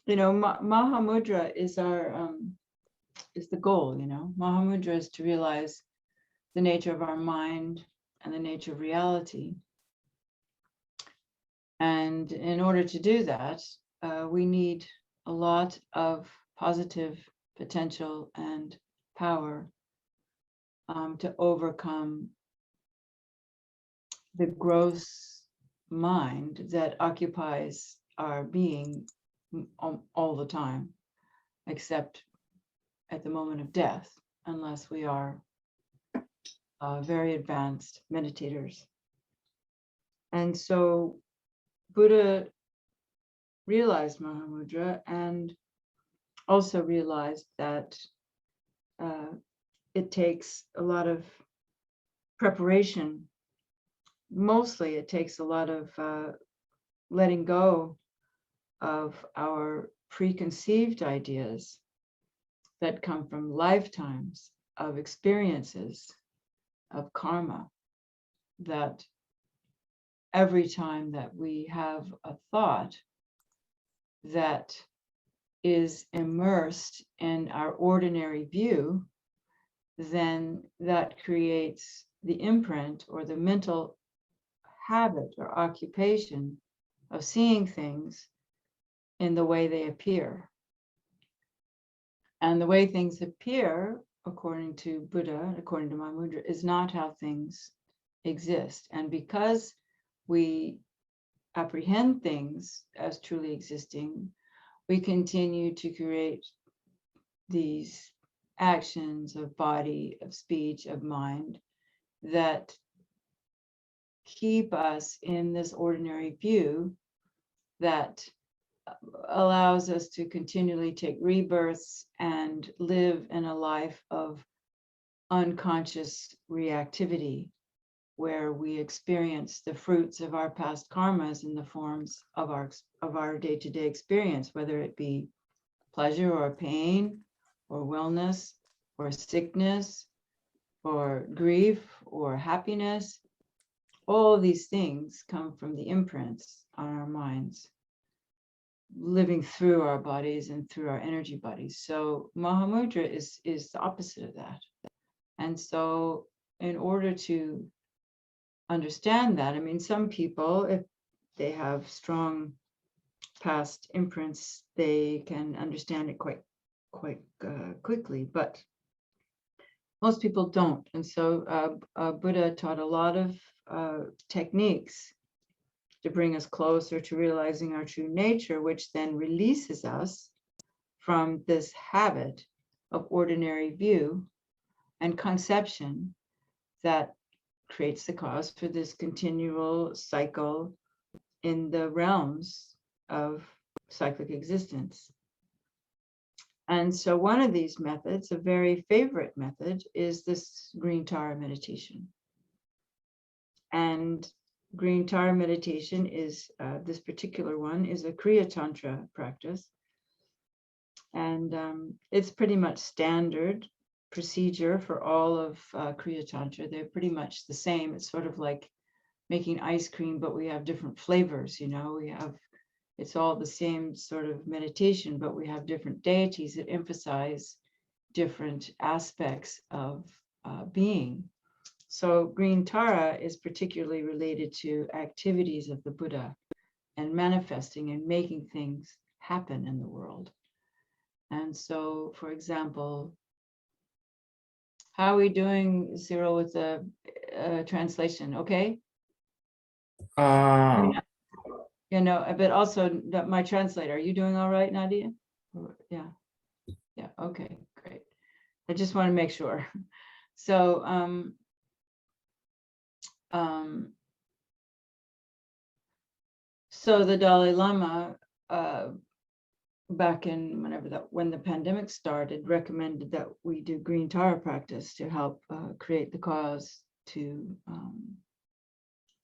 you know, Mahamudra is our is the goal. You know, Mahamudra is to realize the nature of our mind and the nature of reality. And in order to do that, we need a lot of positive potential and power to overcome the gross mind that occupies our being all the time, except at the moment of death, unless we are very advanced meditators. And so Buddha realized Mahamudra and also realized that it takes a lot of preparation. Mostly it takes a lot of letting go of our preconceived ideas that come from lifetimes of experiences of karma, that every time that we have a thought that is immersed in our ordinary view, then that creates the imprint or the mental habit or occupation of seeing things in the way they appear. And the way things appear, according to Buddha, according to Mahamudra, is not how things exist. And because we apprehend things as truly existing, we continue to create these actions of body, of speech, of mind that keep us in this ordinary view that allows us to continually take rebirths and live in a life of unconscious reactivity, where we experience the fruits of our past karmas in the forms of our day-to-day experience, whether it be pleasure or pain or wellness or sickness or grief or happiness. All of these things come from the imprints on our minds, living through our bodies and through our energy bodies. So Mahamudra is the opposite of that. And so in order to understand that, I mean, some people, if they have strong past imprints, they can understand it quite quickly, but most people don't. And so Buddha taught a lot of techniques to bring us closer to realizing our true nature, which then releases us from this habit of ordinary view and conception that creates the cause for this continual cycle in the realms of cyclic existence. And so one of these methods, a very favorite method, is this green Tara meditation. And green Tara meditation is, this particular one is a Kriya Tantra practice. And it's pretty much standard procedure for all of Kriya Tantra. They're pretty much the same. It's sort of like making ice cream, but we have different flavors, you know, it's all the same sort of meditation, but we have different deities that emphasize different aspects of being. So green Tara is particularly related to activities of the Buddha and manifesting and making things happen in the world. And so, for example, how are we doing, Cyril, with the translation? Okay? You know, but also my translator, are you doing all right, Nadia? Yeah. Yeah, okay, great. I just want to make sure. So, so the Dalai Lama, back in when the pandemic started, recommended that we do green Tara practice to help create the cause to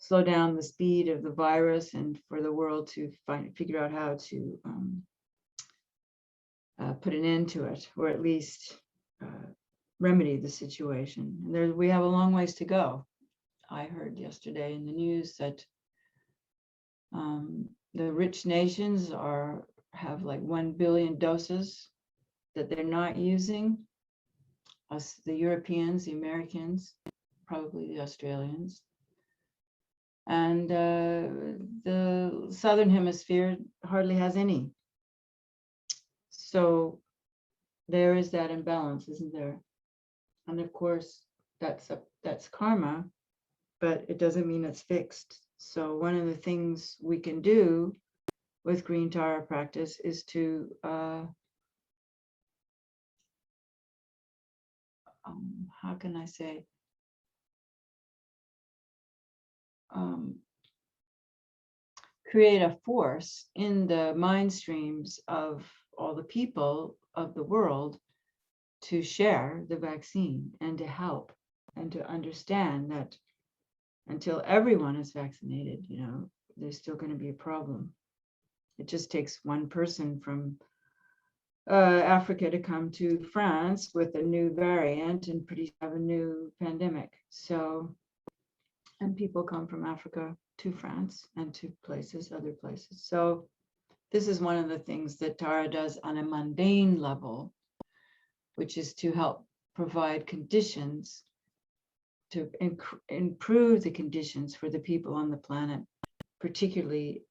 slow down the speed of the virus and for the world to figure out how to put an end to it, or at least remedy the situation. And we have a long ways to go. I heard yesterday in the news that the rich nations have like 1 billion doses that they're not using. Us, the Europeans, the Americans, probably the Australians. And the Southern Hemisphere hardly has any. So there is that imbalance, isn't there? And of course, that's karma, but it doesn't mean it's fixed. So one of the things we can do with green Tara practice is to how can I say, create a force in the mind streams of all the people of the world to share the vaccine and to help and to understand that until everyone is vaccinated, you know, there's still going to be a problem. It just takes one person from Africa to come to France with a new variant and pretty have a new pandemic. So, and people come from Africa to France and to places, other places. So this is one of the things that Tara does on a mundane level, which is to help provide conditions to improve the conditions for the people on the planet, particularly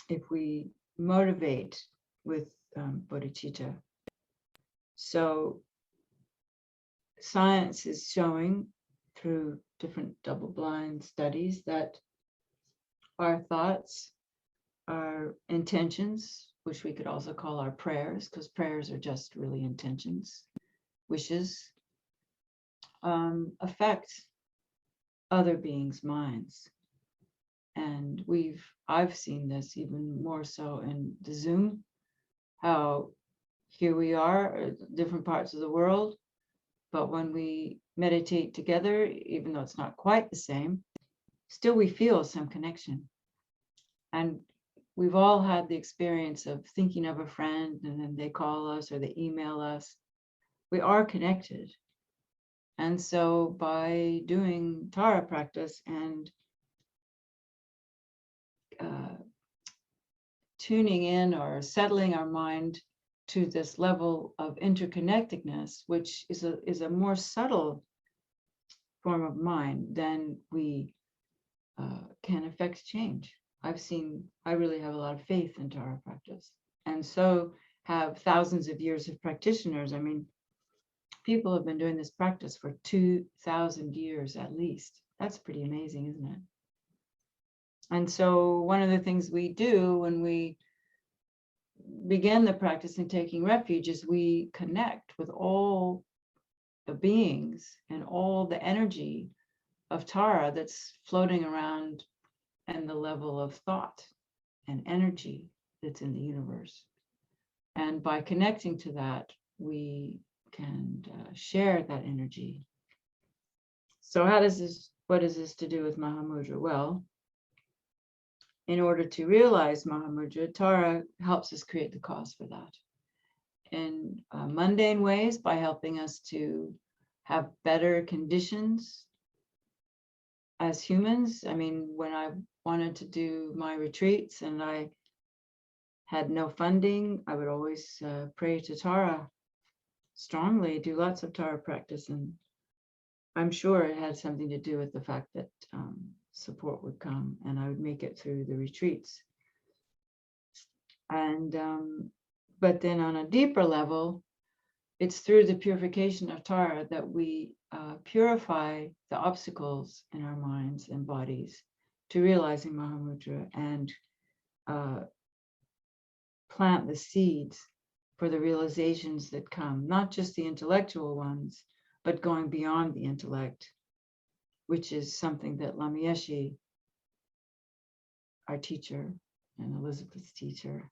if we motivate with bodhicitta. So science is showing through different double-blind studies that our thoughts, our intentions, which we could also call our prayers, because prayers are just really intentions, wishes, affect other beings' minds. And I've seen this even more so in the Zoom, how here we are, different parts of the world, but when we meditate together, even though it's not quite the same, still we feel some connection. And we've all had the experience of thinking of a friend and then they call us or they email us. We are connected. And so by doing Tara practice and tuning in or settling our mind to this level of interconnectedness, which is a more subtle form of mind, then we can affect change. I really have a lot of faith in Tara practice, and so have thousands of years of practitioners. I mean, people have been doing this practice for 2,000 years at least. That's pretty amazing, isn't it? And so one of the things we do when we begin the practice in taking refuge is we connect with all the beings and all the energy of Tara that's floating around and the level of thought and energy that's in the universe. And by connecting to that, we can share that energy. So what is this to do with Mahamudra? Well, in order to realize Mahamudra, Tara helps us create the cause for that in mundane ways by helping us to have better conditions as humans. I mean, when I wanted to do my retreats and I had no funding, I would always pray to Tara strongly, do lots of Tara practice. And I'm sure it had something to do with the fact that support would come and I would make it through the retreats. And but then on a deeper level, it's through the purification of Tara that we purify the obstacles in our minds and bodies to realizing Mahamudra and plant the seeds for the realizations that come, not just the intellectual ones, but going beyond the intellect, which is something that Lama Yeshe, our teacher and Elizabeth's teacher,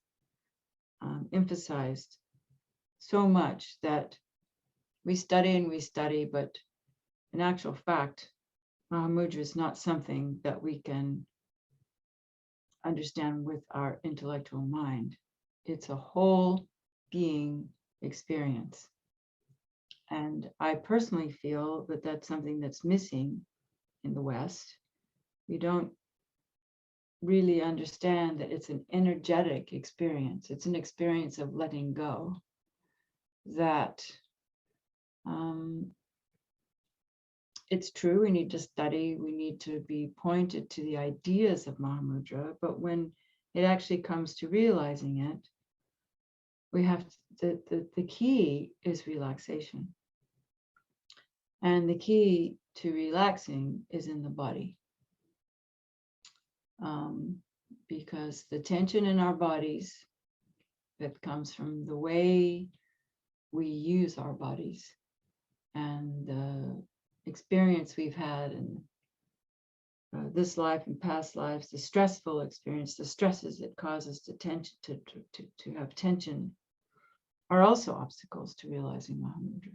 emphasized so much, that we study, but in actual fact, Mahamudra is not something that we can understand with our intellectual mind. It's a whole being experience. And I personally feel that that's something that's missing in the West. We don't really understand that it's an energetic experience. It's an experience of letting go. That it's true, we need to study, we need to be pointed to the ideas of Mahamudra, but when it actually comes to realizing it, we have the key is relaxation. And the key to relaxing is in the body. Because the tension in our bodies that comes from the way we use our bodies and the experience we've had in this life and past lives, the stressful experience, the stresses that cause us to tension, to have tension, are also obstacles to realizing Mahamudra.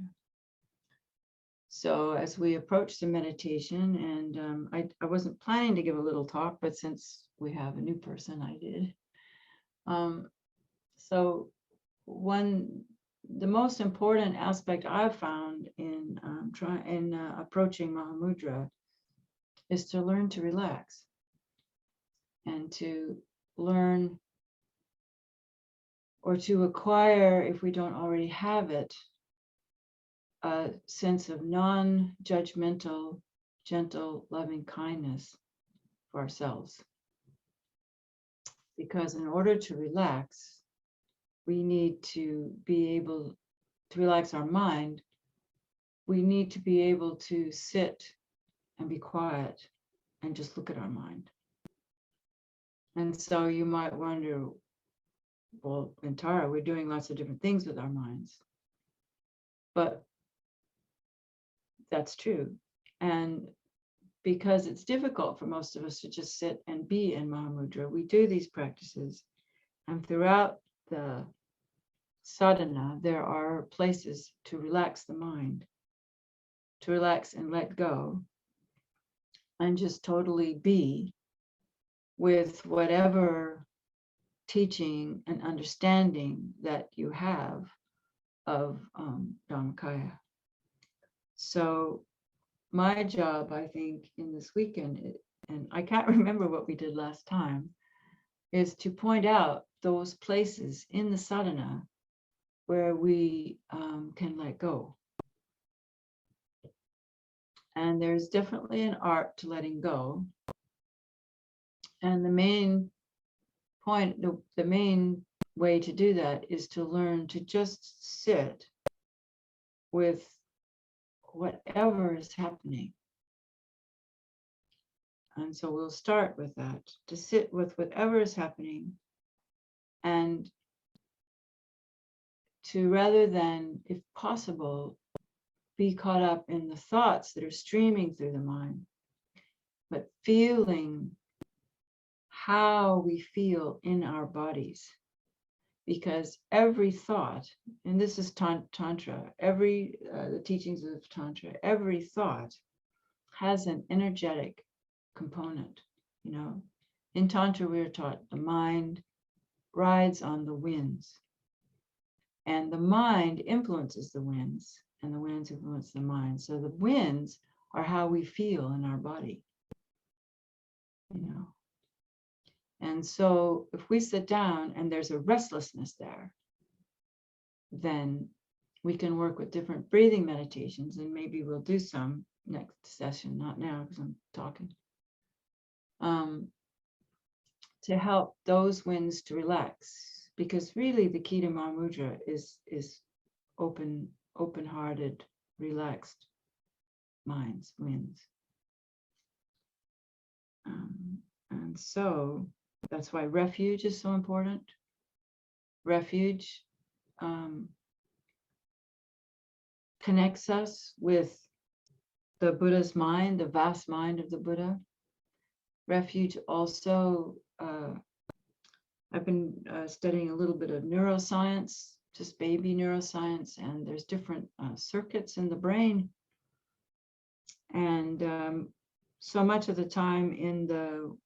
So as we approach the meditation, and I wasn't planning to give a little talk, but since we have a new person, I did. So the most important aspect I've found in approaching Mahamudra is to learn to relax and to learn or to acquire, if we don't already have it, a sense of non-judgmental, gentle, loving kindness for ourselves. Because in order to relax, we need to be able to relax our mind. We need to be able to sit and be quiet and just look at our mind. And so you might wonder, well, in Tara, we're doing lots of different things with our minds. But that's true. And because it's difficult for most of us to just sit and be in Mahamudra, we do these practices. And throughout the sadhana, there are places to relax the mind, to relax and let go, and just totally be with whatever teaching and understanding that you have of Dhammakaya. So my job, I think, in this weekend, and I can't remember what we did last time, is to point out those places in the sadhana where we can let go. And there's definitely an art to letting go. And the main point, the main way to do that is to learn to just sit with whatever is happening. And so we'll start with that, to sit with whatever is happening, and to, rather than, if possible, be caught up in the thoughts that are streaming through the mind, but feeling how we feel in our bodies. Because every thought, and this is Tantra, the teachings of Tantra, every thought has an energetic component. You know, in Tantra, we are taught the mind rides on the winds, and the mind influences the winds, and the winds influence the mind. So the winds are how we feel in our body, you know. And so if we sit down and there's a restlessness there, then we can work with different breathing meditations, and maybe we'll do some next session, not now because I'm talking, to help those winds to relax. Because really the key to Mahamudra is open-hearted, relaxed minds, winds. And so that's why refuge is so important. Refuge connects us with the Buddha's mind, the vast mind of the Buddha. Refuge also, I've been studying a little bit of neuroscience, just baby neuroscience, and there's different circuits in the brain. And so much of the time in the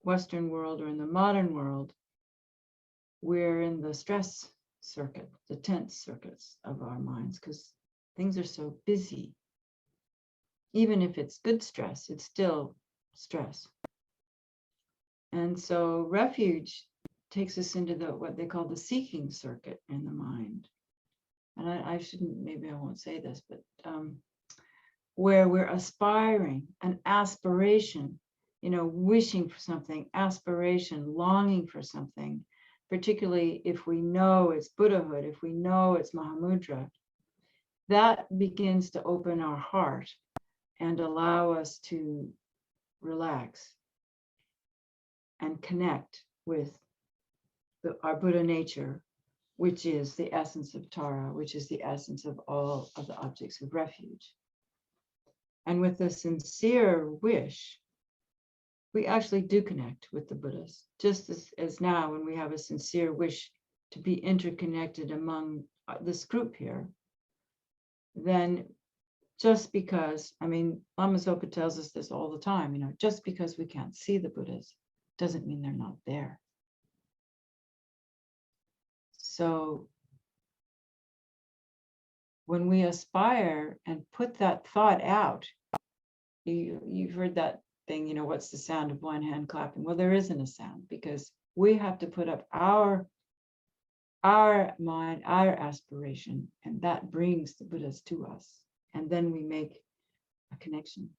Western world or in the modern world, we're in the stress circuit, the tense circuits of our minds, because things are so busy. Even if it's good stress, it's still stress. And so refuge takes us into what they call the seeking circuit in the mind. And I shouldn't, maybe I won't say this, but where we're aspiring, an aspiration, wishing for something, aspiration, longing for something, particularly if we know it's Buddhahood, if we know it's Mahamudra, that begins to open our heart and allow us to relax and connect with our Buddha nature, which is the essence of Tara, which is the essence of all of the objects of refuge. And with a sincere wish, we actually do connect with the Buddhas, just as now when we have a sincere wish to be interconnected among this group here, then just because, Lama Zopa tells us this all the time, just because we can't see the Buddhas doesn't mean they're not there. So when we aspire and put that thought out, you've heard that thing, what's the sound of one hand clapping? Well, there isn't a sound because we have to put up our mind, our aspiration, and that brings the Buddhas to us. And then we make a connection.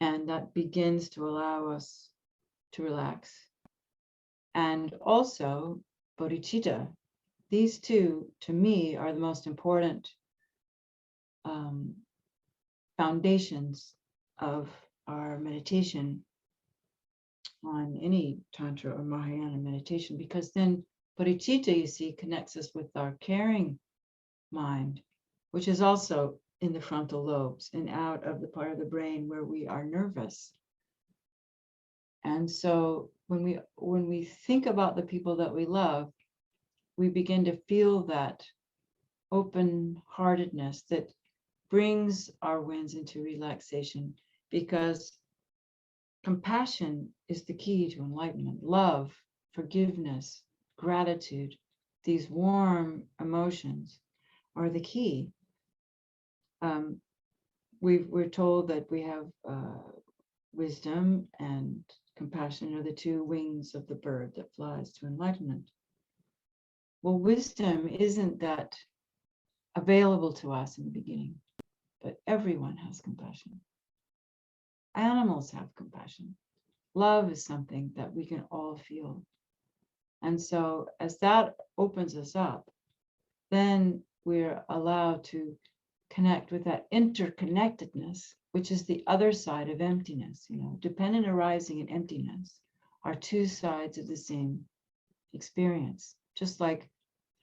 And that begins to allow us to relax. And also, bodhicitta, these two, to me, are the most important foundations of our meditation on any Tantra or Mahayana meditation, because then bodhicitta, you see, connects us with our caring mind, which is also in the frontal lobes and out of the part of the brain where we are nervous. And so when we think about the people that we love, we begin to feel that open-heartedness that brings our winds into relaxation, because compassion is the key to enlightenment. Love, forgiveness, gratitude, these warm emotions are the key. We're told that we have wisdom and compassion are the two wings of the bird that flies to enlightenment. Well, wisdom isn't that available to us in the beginning, but everyone has compassion. Animals have compassion. Love is something that we can all feel. And so as that opens us up, then we're allowed to connect with that interconnectedness, which is the other side of emptiness. Dependent arising and emptiness are two sides of the same experience. Just like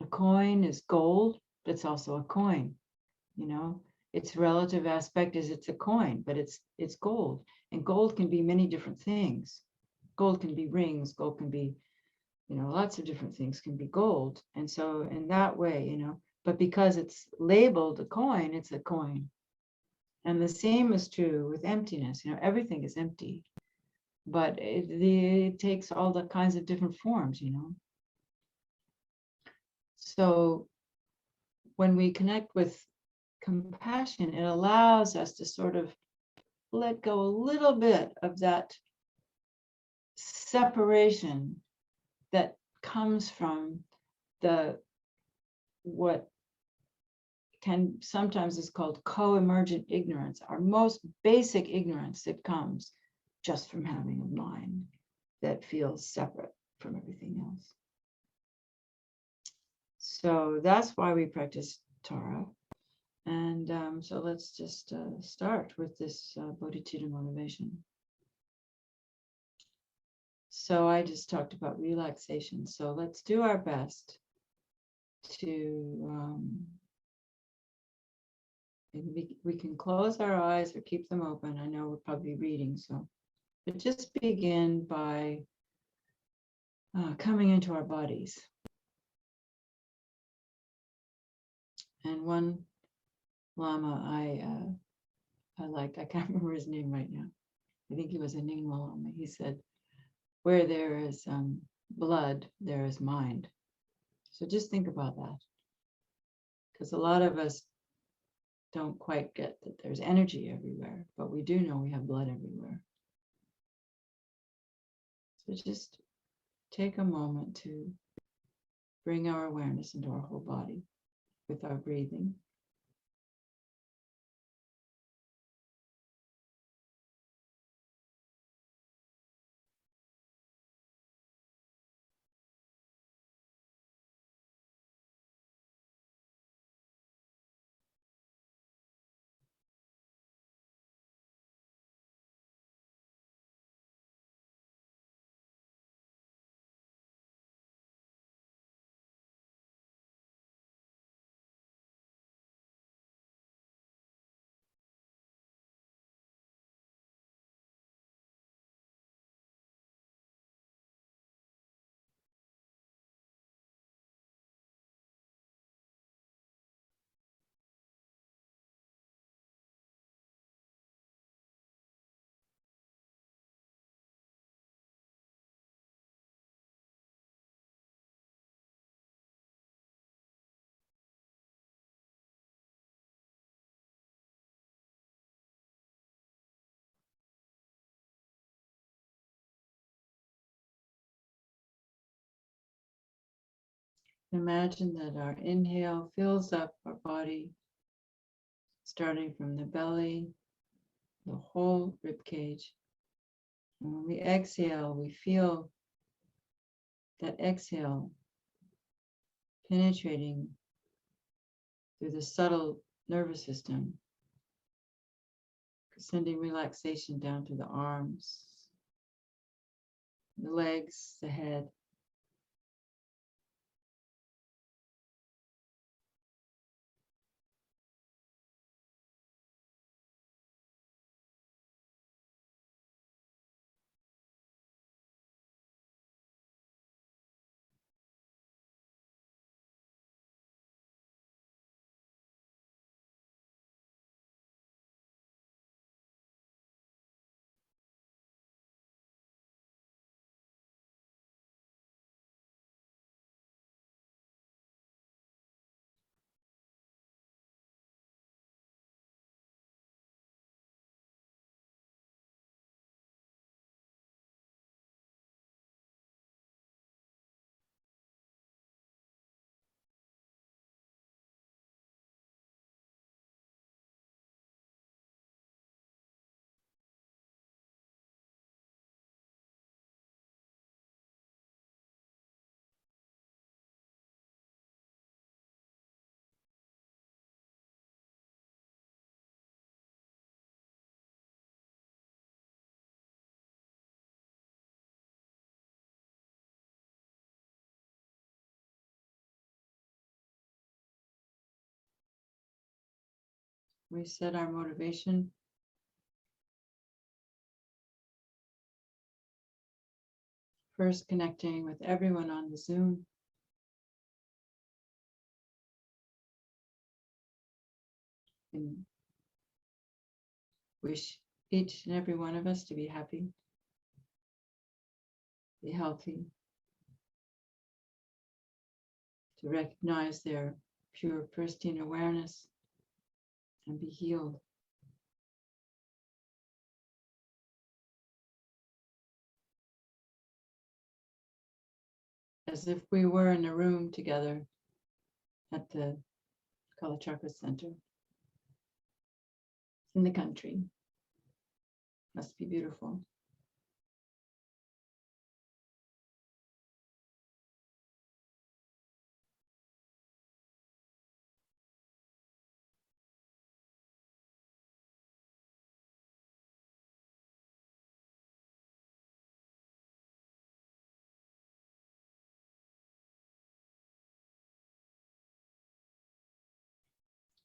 a coin is gold, but it's also a coin. Its relative aspect is it's a coin, but it's gold. And gold can be many different things. Gold can be rings, gold can be, lots of different things can be gold. And so in that way, but because it's labeled a coin, it's a coin. And the same is true with emptiness. Everything is empty, but it takes all the kinds of different forms, So when we connect with compassion, it allows us to sort of let go a little bit of that separation that comes from what can sometimes is called co-emergent ignorance, our most basic ignorance that comes just from having a mind that feels separate from everything else. So that's why we practice Tara. And so let's just start with this bodhicitta motivation. So I just talked about relaxation. So let's do our best to, we can close our eyes or keep them open. I know we're probably reading, but just begin by coming into our bodies. And one Lama I liked, I can't remember his name right now. I think he was a Nyingma Lama. He said, where there is blood, there is mind. So just think about that. Because a lot of us don't quite get that there's energy everywhere, but we do know we have blood everywhere. So just take a moment to bring our awareness into our whole body with our breathing. Imagine that our inhale fills up our body, starting from the belly, the whole rib cage. And when we exhale, we feel that exhale penetrating through the subtle nervous system, sending relaxation down to the arms, the legs, the head. We set our motivation. First, connecting with everyone on the Zoom. And wish each and every one of us to be happy, be healthy, to recognize their pure, pristine awareness and be healed. As if we were in a room together at the Kalachakra Center in the country. Must be beautiful.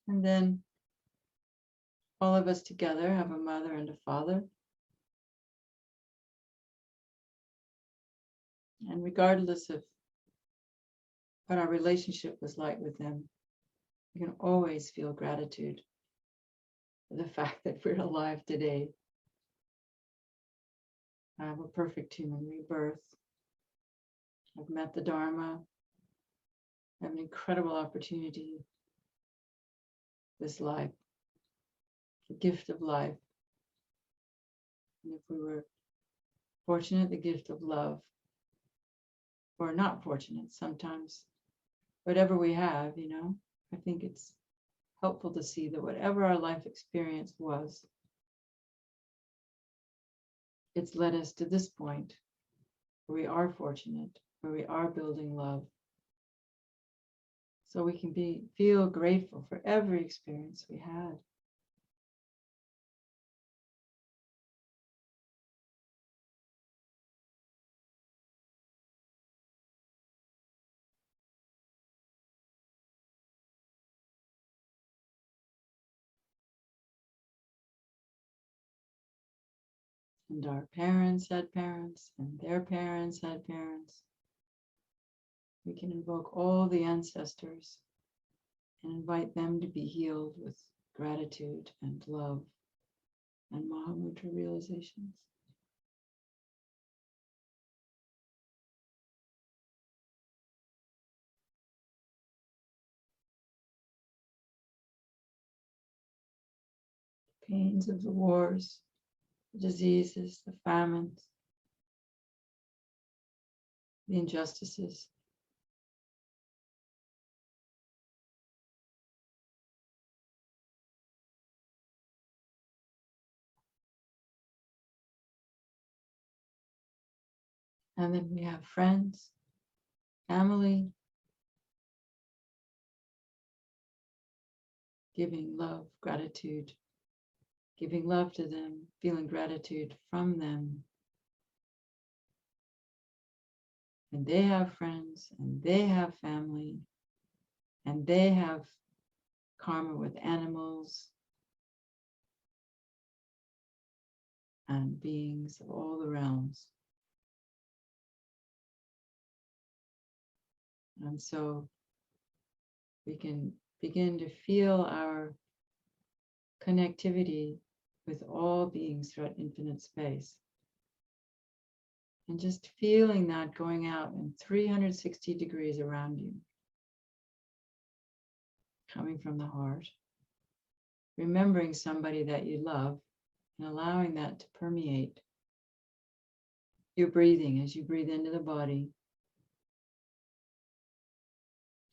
And then all of us together have a mother and a father. And regardless of what our relationship was like with them, we can always feel gratitude for the fact that we're alive today. I have a perfect human rebirth. I've met the Dharma. I have an incredible opportunity. This life, the gift of life. And if we were fortunate, the gift of love, or not fortunate, sometimes whatever we have, I think it's helpful to see that whatever our life experience was, it's led us to this point where we are fortunate, where we are building love. So we can feel grateful for every experience we had. And our parents had parents, and their parents had parents. We can invoke all the ancestors and invite them to be healed with gratitude and love and Mahamudra realizations. Pains of the wars, the diseases, the famines, the injustices. And then we have friends, family, giving love, gratitude, giving love to them, feeling gratitude from them. And they have friends, and they have family, and they have karma with animals and beings of all the realms. And so we can begin to feel our connectivity with all beings throughout infinite space. And just feeling that going out in 360 degrees around you, coming from the heart, remembering somebody that you love and allowing that to permeate your breathing as you breathe into the body,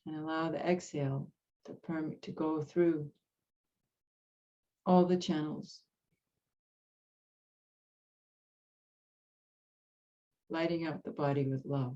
and allow the exhale to go through all the channels, lighting up the body with love.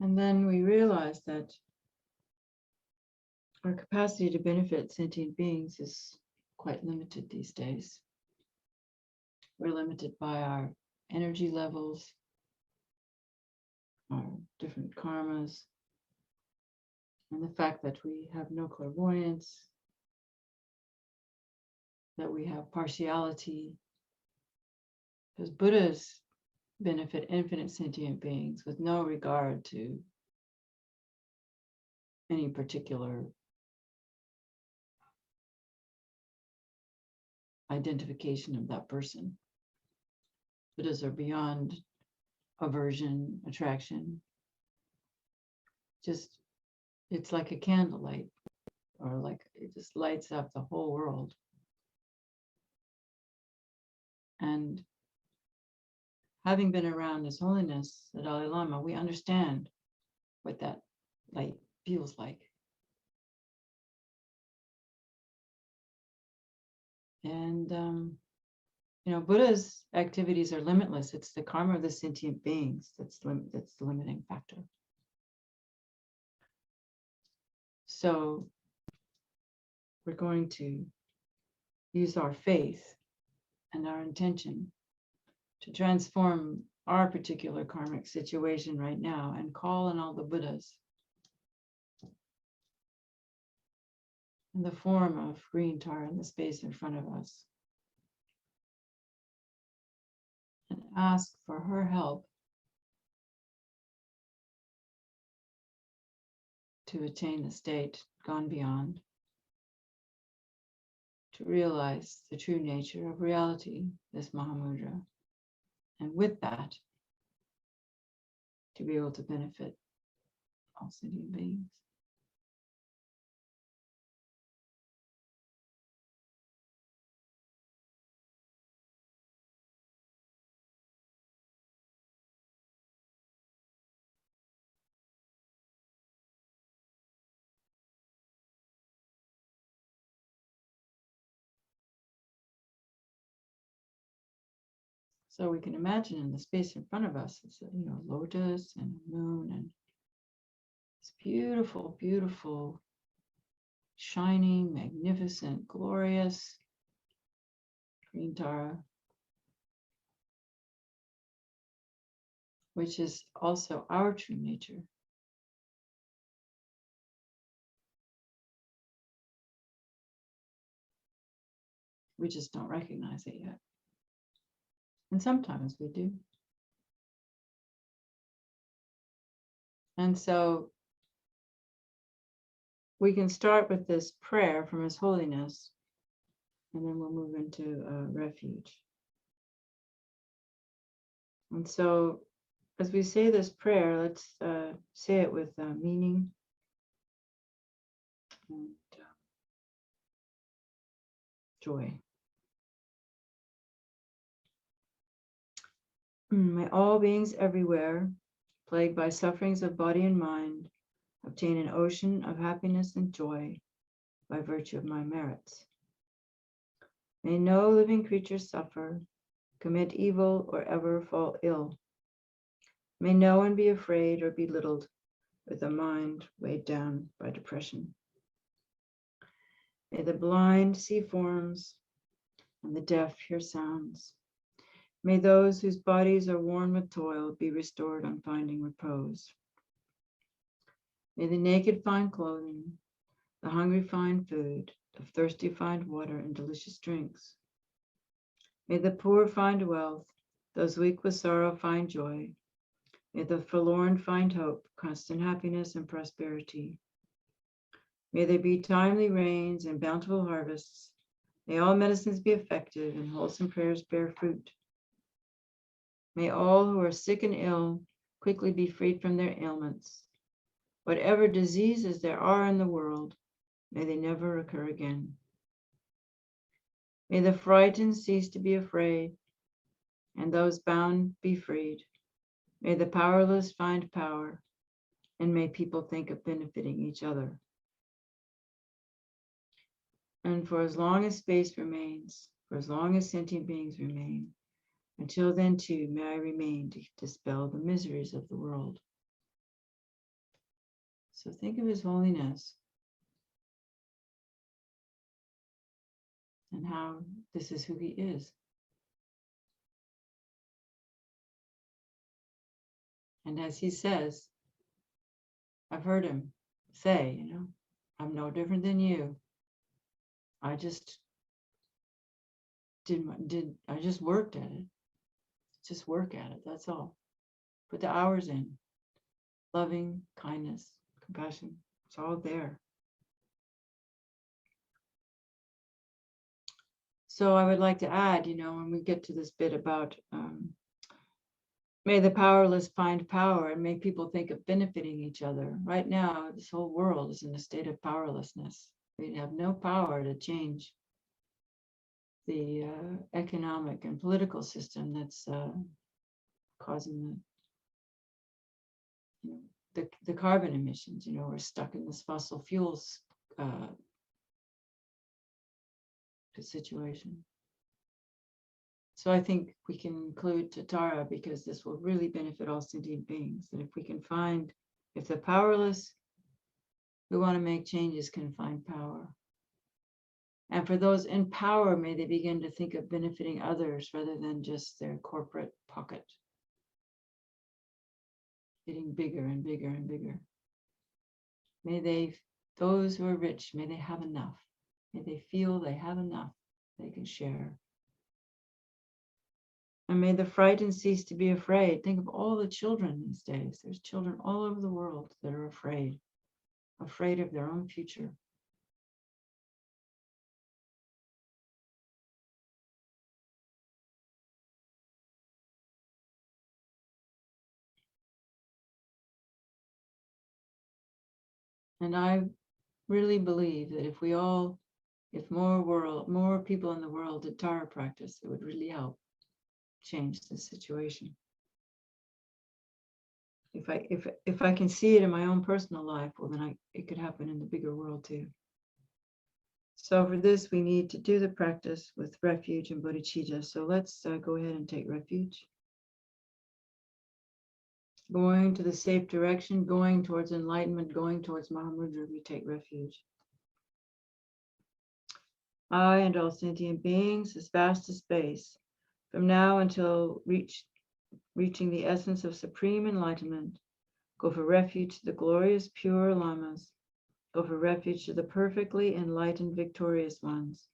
And then we realize that our capacity to benefit sentient beings is quite limited these days. We're limited by our energy levels, our different karmas, and the fact that we have no clairvoyance, that we have partiality, because Buddhas benefit infinite sentient beings with no regard to any particular identification of that person. Buddhas are beyond aversion, attraction. Just, it's like a candlelight, or like it just lights up the whole world. And having been around His Holiness, the Dalai Lama, we understand what that light feels like. And Buddha's activities are limitless. It's the karma of the sentient beings that's the limiting factor. So we're going to use our faith and our intention to transform our particular karmic situation right now and call on all the Buddhas in the form of green tar in the space in front of us, and ask for her help to attain the state gone beyond, to realize the true nature of reality, this Mahamudra, and with that, to be able to benefit all sentient beings. So we can imagine in the space in front of us, it's a lotus and a moon and it's beautiful, beautiful, shining, magnificent, glorious green Tara, which is also our true nature. We just don't recognize it yet. And sometimes we do. And so we can start with this prayer from His Holiness, and then we'll move into refuge. And so as we say this prayer, let's say it with meaning and joy. May all beings everywhere, plagued by sufferings of body and mind, obtain an ocean of happiness and joy by virtue of my merits. May no living creature suffer, commit evil, or ever fall ill. May no one be afraid or belittled with a mind weighed down by depression. May the blind see forms and the deaf hear sounds. May those whose bodies are worn with toil be restored on finding repose. May the naked find clothing, the hungry find food, the thirsty find water and delicious drinks. May the poor find wealth, those weak with sorrow find joy. May the forlorn find hope, constant happiness and prosperity. May there be timely rains and bountiful harvests. May all medicines be effective and wholesome prayers bear fruit. May all who are sick and ill quickly be freed from their ailments. Whatever diseases there are in the world, may they never occur again. May the frightened cease to be afraid, and those bound be freed. May the powerless find power, and may people think of benefiting each other. And for as long as space remains, for as long as sentient beings remain, until then too may I remain to dispel the miseries of the world. So think of His Holiness and how this is who He is. And as He says, I've heard Him say, I'm no different than you. I just I just worked at it. Just work at it, that's all. Put the hours in. Loving, kindness, compassion, it's all there. So I would like to add, when we get to this bit about may the powerless find power and may people think of benefiting each other. Right now, this whole world is in a state of powerlessness. We have no power to change the economic and political system that's causing the carbon emissions. We're stuck in this fossil fuels situation. So I think we can include Tatara because this will really benefit all sentient beings. And if we can find, if the powerless who want to make changes can find power. And for those in power, may they begin to think of benefiting others rather than just their corporate pocket, getting bigger and bigger and bigger. May they, those who are rich, may they have enough. May they feel they have enough they can share. And may the frightened cease to be afraid. Think of all the children these days. There's children all over the world that are afraid of their own future. And I really believe that if more people in the world did Tara practice, it would really help change the situation. If I can see it in my own personal life, well, then it could happen in the bigger world too. So for this, we need to do the practice with refuge and bodhicitta. So let's go ahead and take refuge. Going to the safe direction, going towards enlightenment, going towards Mahamudra, we take refuge. I and all sentient beings, as vast as space, from now until reaching the essence of supreme enlightenment, go for refuge to the glorious pure Lamas, go for refuge to the perfectly enlightened victorious ones,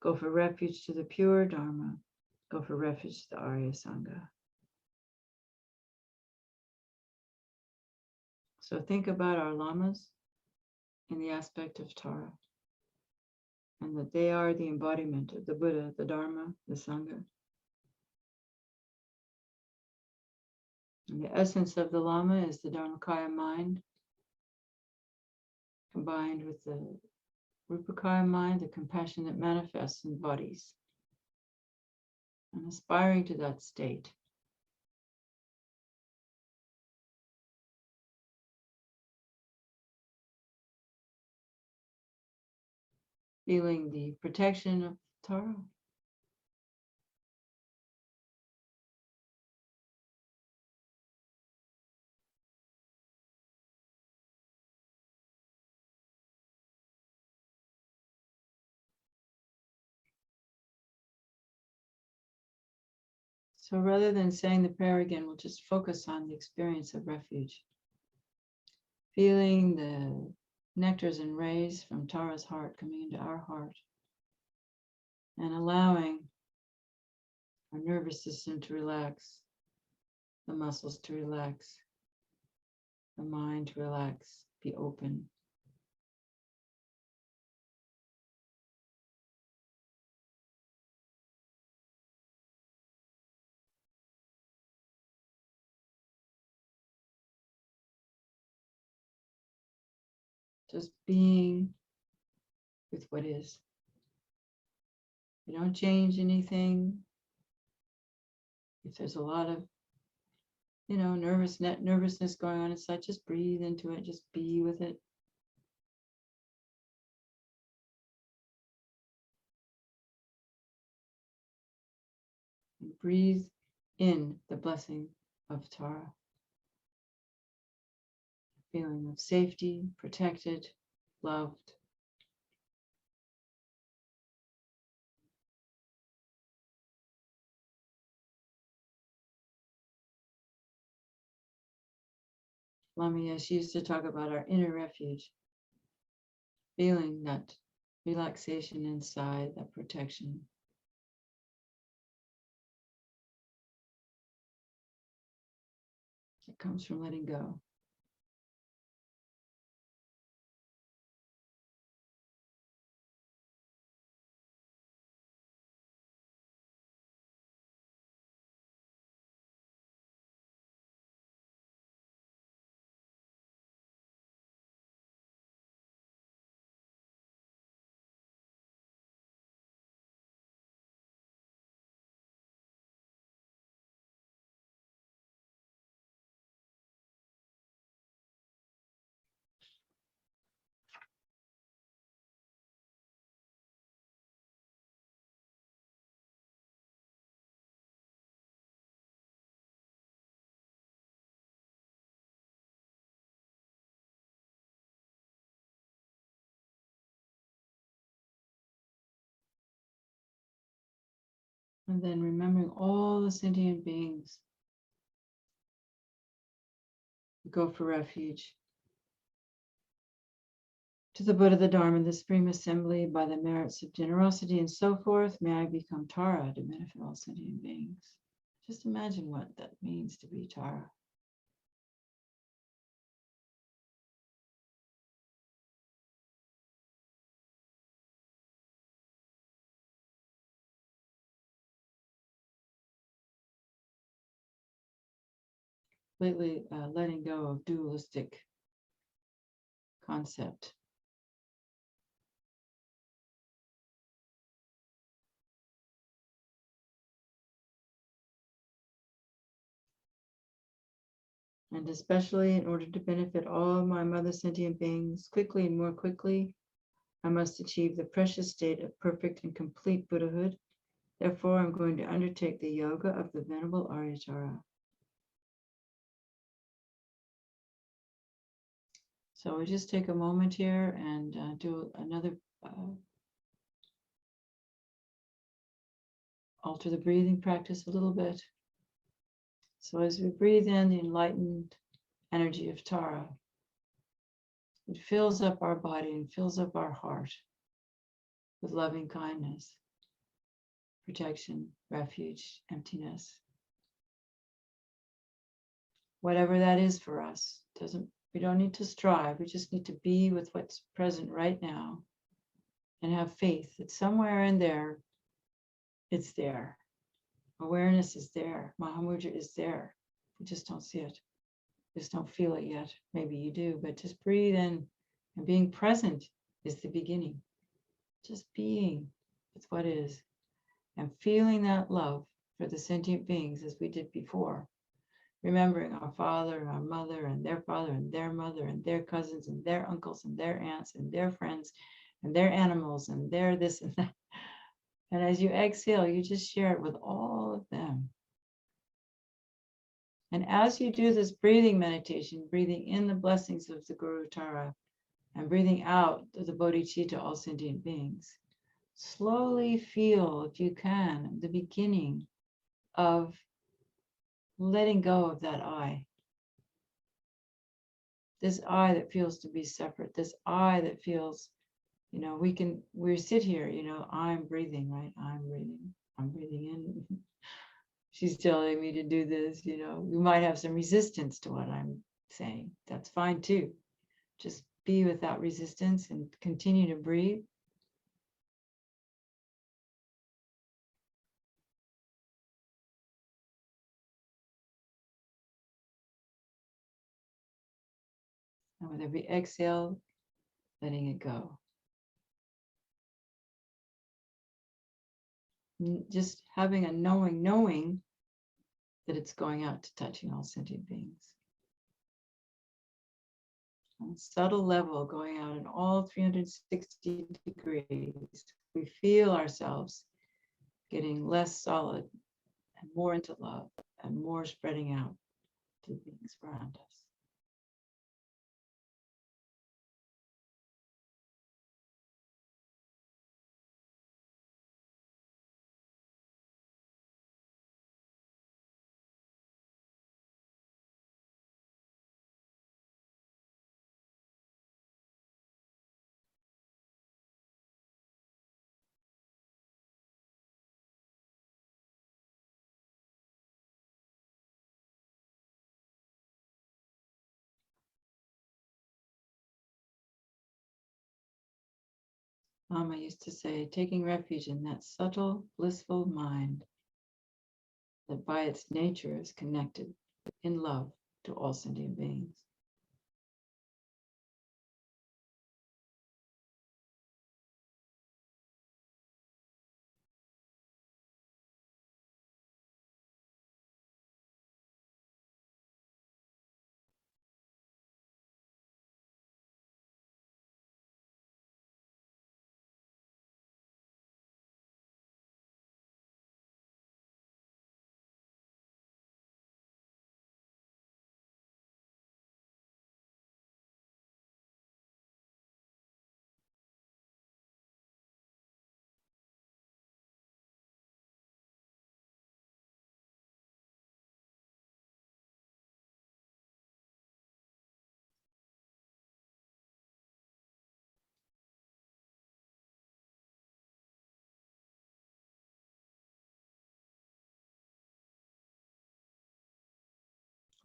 go for refuge to the pure Dharma, go for refuge to the Arya Sangha. So think about our Lamas in the aspect of Tara, and that they are the embodiment of the Buddha, the Dharma, the Sangha. And the essence of the Lama is the Dharmakaya mind, combined with the Rupakaya mind, the compassion that manifests in bodies. And aspiring to that state. Feeling the protection of Tara. So rather than saying the prayer again, we'll just focus on the experience of refuge. Feeling the nectars and rays from Tara's heart coming into our heart. And allowing our nervous system to relax, the muscles to relax, the mind to relax, be open. Just being with what is. You don't change anything. If there's a lot of, nervousness going on inside, just breathe into it, just be with it. And breathe in the blessing of Tara. Feeling of safety, protected, loved. Lama Yeshe used to talk about our inner refuge, feeling that relaxation inside, that protection. It comes from letting go. And then remembering all the sentient beings who go for refuge to the Buddha, the Dharma, the Supreme Assembly, by the merits of generosity and so forth, may I become Tara to benefit all sentient beings. Just imagine what that means to be Tara. Completely letting go of dualistic concept. And especially in order to benefit all my mother sentient beings quickly and more quickly, I must achieve the precious state of perfect and complete Buddhahood. Therefore, I'm going to undertake the yoga of the Venerable Aryatara. So we just take a moment here and do another alter the breathing practice a little bit. So as we breathe in the enlightened energy of Tara, it fills up our body and fills up our heart with loving kindness, protection, refuge, emptiness. Whatever that is for us, we don't need to strive. We just need to be with what's present right now and have faith that somewhere in there, it's there. Awareness is there. Mahamudra is there. We just don't see it. Just don't feel it yet. Maybe you do, but just breathe in, and being present is the beginning. Just being with what is and feeling that love for the sentient beings as we did before. Remembering our father and our mother and their father and their mother and their cousins and their uncles and their aunts and their friends and their animals and their this and that. And as you exhale, you just share it with all of them. And as you do this breathing meditation, breathing in the blessings of the Guru Tara and breathing out the bodhicitta, all sentient beings, slowly feel, if you can, the beginning of letting go of that I. This I that feels to be separate, this I that feels, we sit here, I'm breathing, right? I'm breathing in. She's telling me to do this, we might have some resistance to what I'm saying. That's fine too. Just be with that resistance and continue to breathe. And with every exhale, letting it go. Just having a knowing that it's going out to touching all sentient beings. On a subtle level, going out in all 360 degrees, we feel ourselves getting less solid and more into love and more spreading out to the beings around us. Lama used to say, taking refuge in that subtle, blissful mind that by its nature is connected in love to all sentient beings.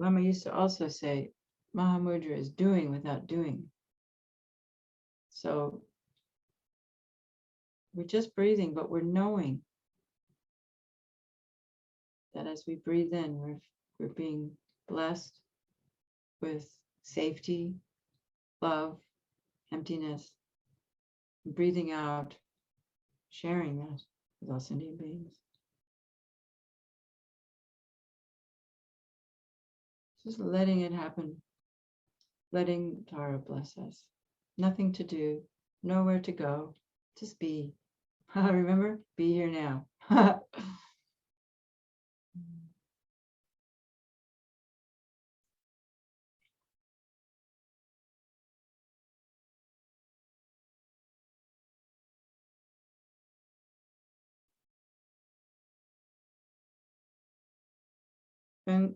Lama used to also say, Mahamudra is doing without doing. So we're just breathing, but we're knowing that as we breathe in, we're being blessed with safety, love, emptiness. Breathing out, sharing that with all sentient beings. Just letting it happen, letting Tara bless us. Nothing to do, nowhere to go, just be. Remember? Be here now. And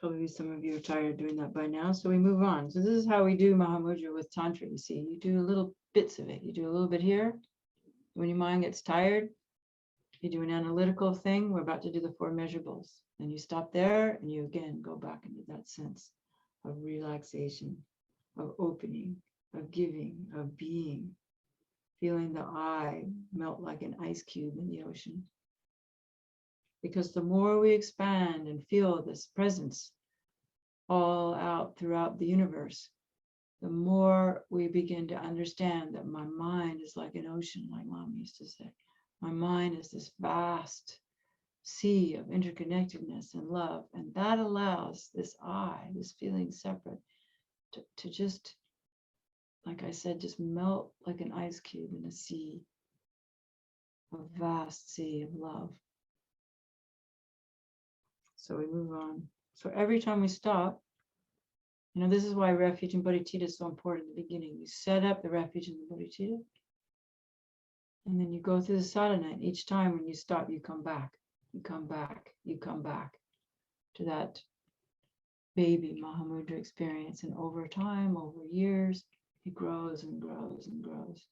probably some of you are tired of doing that by now, so we move on. So this is how we do Mahamudra with Tantra, you see. You do little bits of it. You do a little bit here. When your mind gets tired, you do an analytical thing. We're about to do the 4 measurables. And you stop there and you again go back into that sense of relaxation, of opening, of giving, of being, feeling the I melt like an ice cube in the ocean. Because the more we expand and feel this presence all out throughout the universe, the more we begin to understand that my mind is like an ocean, like Mom used to say. My mind is this vast sea of interconnectedness and love. And that allows this I, this feeling separate, to just, like I said, just melt like an ice cube in a sea, a vast sea of love. So we move on. So every time we stop, this is why refuge in bodhicitta is so important in the beginning. You set up the refuge in the bodhicitta, and then you go through the sadhana, and each time when you stop, you come back, you come back, you come back to that baby Mahamudra experience. And over time, over years, it grows and grows and grows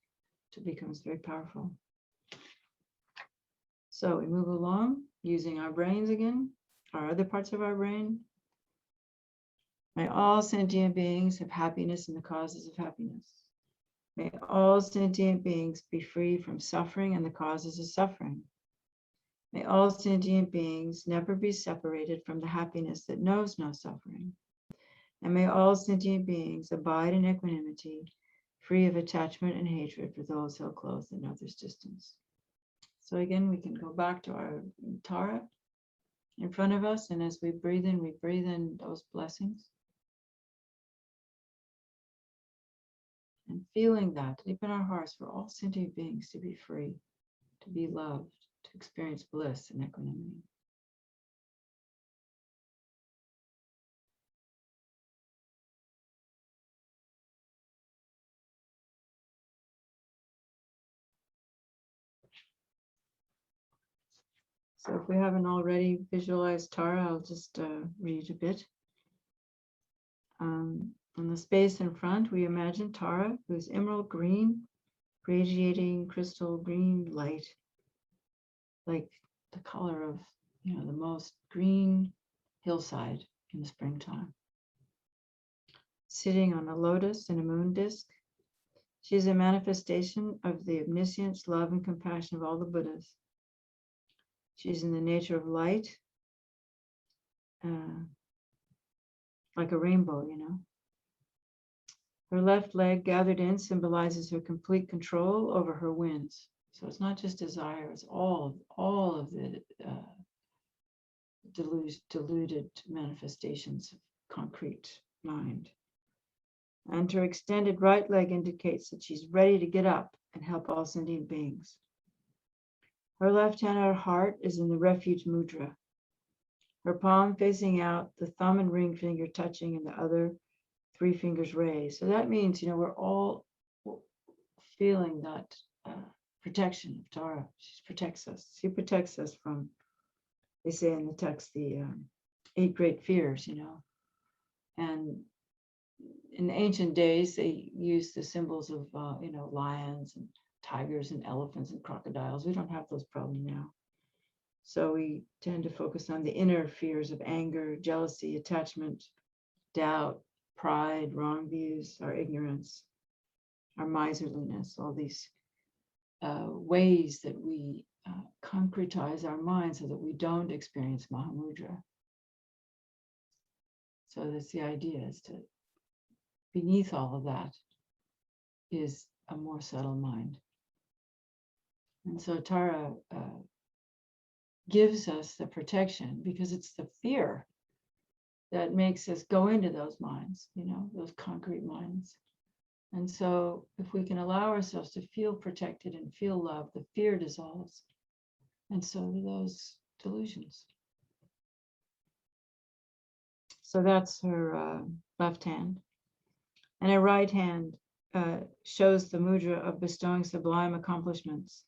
till it becomes very powerful. So we move along using our brains again, our other parts of our brain. May all sentient beings have happiness and the causes of happiness. May all sentient beings be free from suffering and the causes of suffering. May all sentient beings never be separated from the happiness that knows no suffering. And may all sentient beings abide in equanimity, free of attachment and hatred for those held close in others' distance. So again, we can go back to our Tara in front of us, and as we breathe in those blessings. And feeling that deep in our hearts for all sentient beings to be free, to be loved, to experience bliss and equanimity. So if we haven't already visualized Tara, I'll just read a bit. On the space in front, we imagine Tara, who's emerald green, radiating crystal green light, like the color of, the most green hillside in the springtime. Sitting on a lotus and a moon disk, she is a manifestation of the omniscience, love, and compassion of all the Buddhas. She's in the nature of light, like a rainbow, Her left leg gathered in symbolizes her complete control over her winds. So it's not just desire, it's all of the deluded manifestations of concrete mind. And her extended right leg indicates that she's ready to get up and help all sentient beings. Her left hand, her heart, is in the refuge mudra. Her palm facing out, the thumb and ring finger touching, and the other 3 fingers raised. So that means, we're all feeling that protection of Tara. She protects us. She protects us from, they say in the text, the 8 great fears, And in ancient days, they used the symbols of, lions and tigers and elephants and crocodiles. We don't have those problems now. So we tend to focus on the inner fears of anger, jealousy, attachment, doubt, pride, wrong views, our ignorance, our miserliness, all these ways that we concretize our mind so that we don't experience Mahamudra. So that's the idea, is to, beneath all of that is a more subtle mind. And so Tara gives us the protection, because it's the fear that makes us go into those minds, those concrete minds. And so if we can allow ourselves to feel protected and feel love, the fear dissolves. And so do those delusions. So that's her left hand. And her right hand shows the mudra of bestowing sublime accomplishments,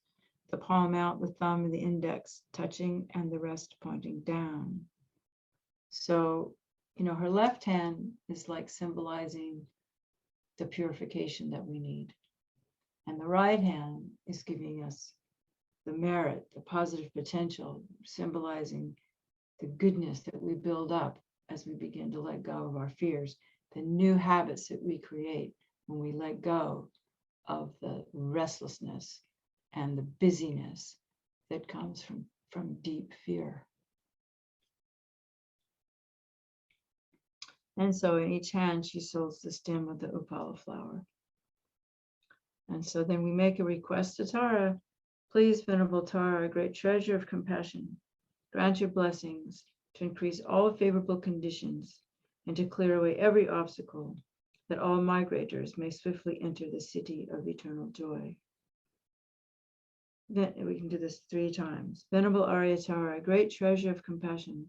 the palm out, the thumb and the index touching, and the rest pointing down. So, her left hand is like symbolizing the purification that we need. And the right hand is giving us the merit, the positive potential, symbolizing the goodness that we build up as we begin to let go of our fears, the new habits that we create when we let go of the restlessness and the busyness that comes from deep fear. And so in each hand, she holds the stem of the upala flower. And so then we make a request to Tara. Please, Venerable Tara, great treasure of compassion, grant your blessings to increase all favorable conditions and to clear away every obstacle, that all migrators may swiftly enter the city of eternal joy. Then we can do this 3 times. Venerable Arya Tara, great treasure of compassion,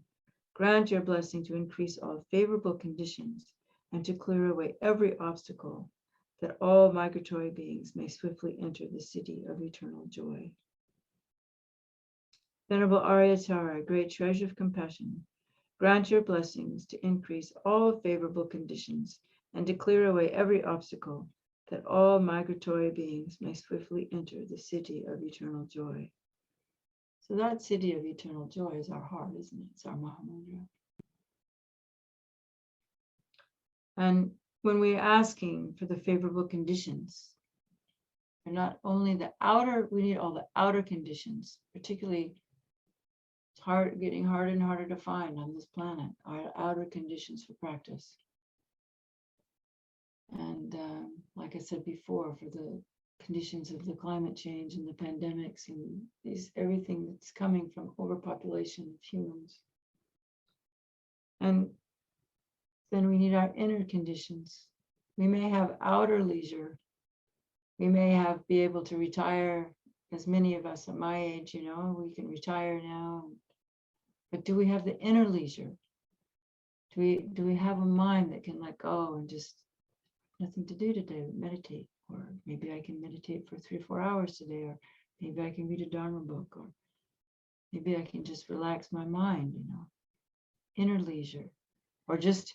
grant your blessing to increase all favorable conditions and to clear away every obstacle, that all migratory beings may swiftly enter the city of eternal joy. Venerable Arya Tara, great treasure of compassion, grant your blessings to increase all favorable conditions and to clear away every obstacle, that all migratory beings may swiftly enter the city of eternal joy. So that city of eternal joy is our heart, isn't it? It's our Mahamudra. And when we're asking for the favorable conditions, they're not only the outer, we need all the outer conditions, particularly it's getting harder and harder to find on this planet, our outer conditions for practice. And like I said before, for the conditions of the climate change and the pandemics and everything that's coming from overpopulation of humans. And then we need our inner conditions. We may have outer leisure. We may be able to retire, as many of us at my age, we can retire now. But do we have the inner leisure? Do we have a mind that can let go and just nothing to do today, meditate? Or maybe I can meditate for 3 or 4 hours today, or maybe I can read a Dharma book, or maybe I can just relax my mind, inner leisure. Or just,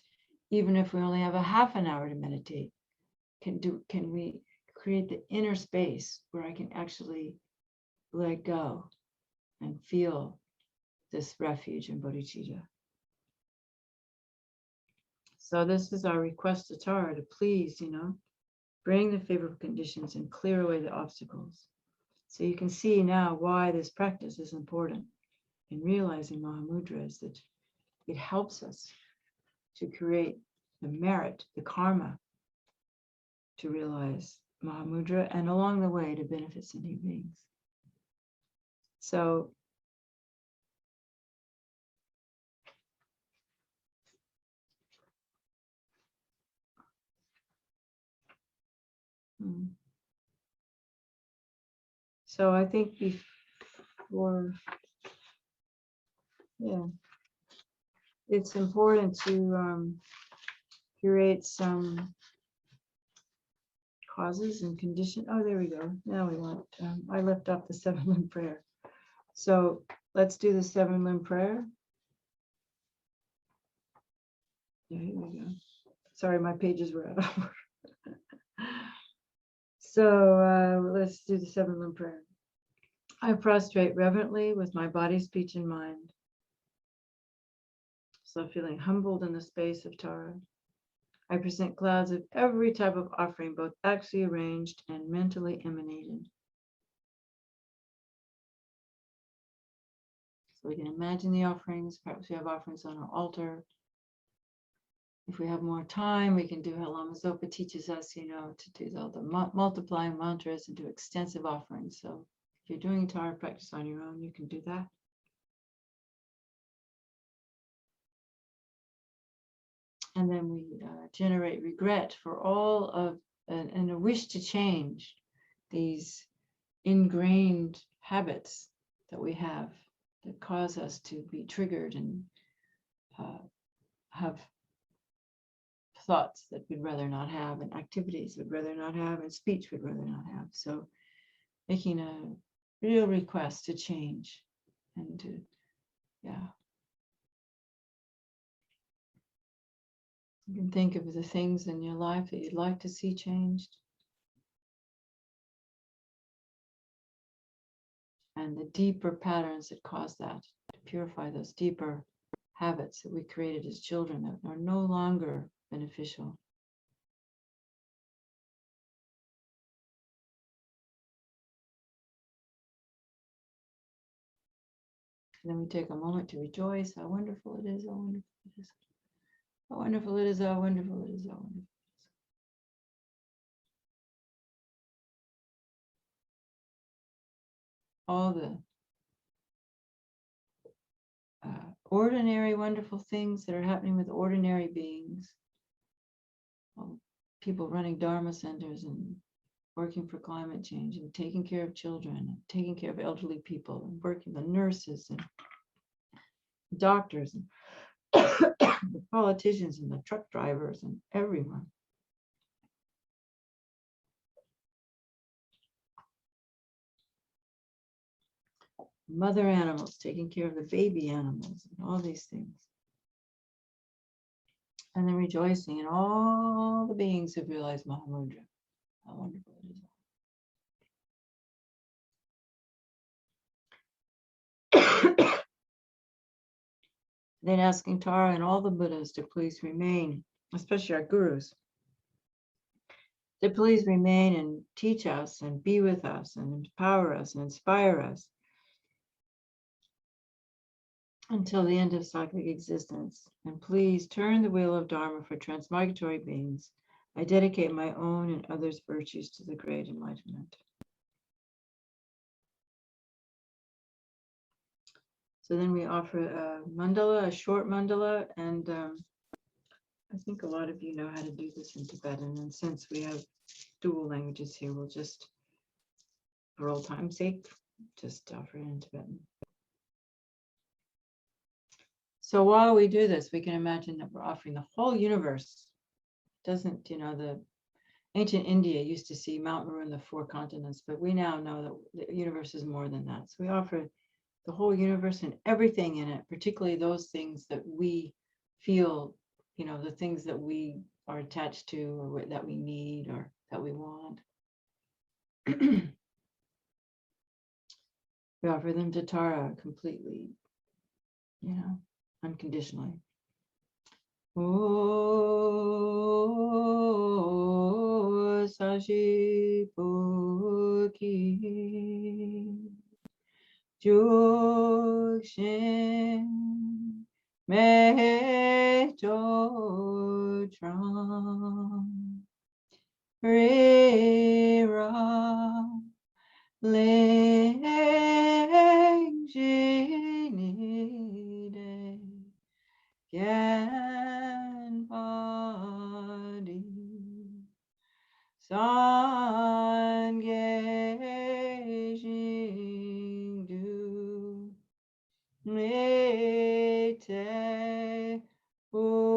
even if we only have a half an hour to meditate, can we create the inner space where I can actually let go and feel this refuge in bodhicitta? So this is our request to Tara to please, bring the favorable conditions and clear away the obstacles. So you can see now why this practice is important in realizing Mahamudra, is that it helps us to create the merit, the karma, to realize Mahamudra, and along the way to benefit sentient beings. So I think before, it's important to create some causes and conditions. Oh, there we go. Now we want, I left off the 7-limb prayer. So let's do the 7-limb prayer. Yeah, here we go. Sorry, my pages were out of order. So let's do the 7-limb prayer. I prostrate reverently with my body, speech, and mind. So feeling humbled in the space of Tara. I present clouds of every type of offering, both actually arranged and mentally emanated. So we can imagine the offerings. Perhaps we have offerings on our altar. If we have more time, we can do how Lama Zopa teaches us, to do all the multiplying mantras and do extensive offerings. So if you're doing Tara practice on your own, you can do that. And then we generate regret for all of, and a wish to change these ingrained habits that we have that cause us to be triggered and have thoughts that we'd rather not have, and activities we'd rather not have, and speech we'd rather not have. So making a real request to change and to, you can think of the things in your life that you'd like to see changed. And the deeper patterns that cause that, to purify those deeper habits that we created as children that are no longer beneficial. And then we take a moment to rejoice. How wonderful it is, how wonderful it is. How wonderful it is, how wonderful it is, how wonderful it is. All the ordinary, wonderful things that are happening with ordinary beings. Well, people running Dharma centers and working for climate change and taking care of children and taking care of elderly people and working the nurses and doctors and the politicians and the truck drivers and everyone. Mother animals taking care of the baby animals and all these things. And then rejoicing in all the beings who've realized Mahamudra. How wonderful it is. Then asking Tara and all the Buddhas to please remain, especially our gurus, to please remain and teach us and be with us and empower us and inspire us until the end of cyclic existence. And please turn the wheel of Dharma for transmigratory beings. I dedicate my own and others' virtues to the great enlightenment. So then we offer a mandala, a short mandala, and I think a lot of you know how to do this in Tibetan. And since we have dual languages here, we'll just, for old time's sake, just offer it in Tibetan. So while we do this, we can imagine that we're offering the whole universe. Doesn't, the ancient India used to see Mount Meru and the 4 continents, but we now know that the universe is more than that. So we offer the whole universe and everything in it, particularly those things that we feel, the things that we are attached to or that we need or that we want. We offer them to Tara completely, unconditionally. Oh, Sashi Puki Jukshin Mecho Tram Rira Ling Jinide Gan Padi San Gejing Du Mete Uargi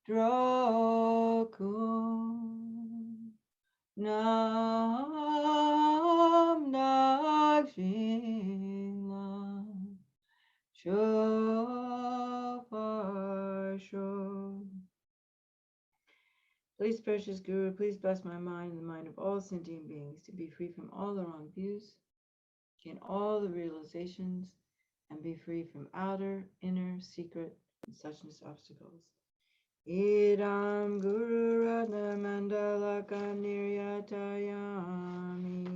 Drokun Nam Nakshina Shoparsho Please, precious Guru, please bless my mind and the mind of all sentient beings to be free from all the wrong views, gain all the realizations, and be free from outer, inner, secret, and suchness obstacles. Idam Guru Ratna Mandalaka Niryatayami.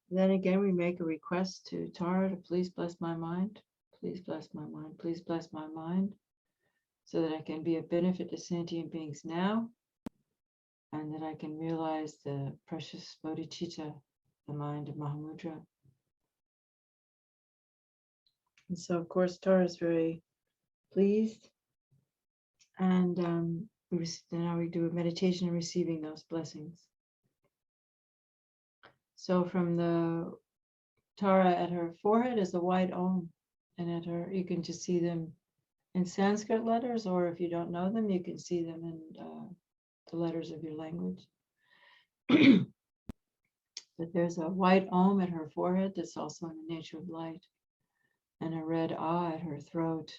Then again, we make a request to Tara to please bless my mind. Please bless my mind. Please bless my mind so that I can be of benefit to sentient beings now and that I can realize the precious bodhicitta, the mind of Mahamudra. And so, of course, Tara is very pleased. And now we do a meditation receiving those blessings. So from the Tara at her forehead is a white Om, and at her, you can just see them in Sanskrit letters, or if you don't know them, you can see them in the letters of your language. But there's a white Om at her forehead that's also in the nature of light, and a red Ah at her throat,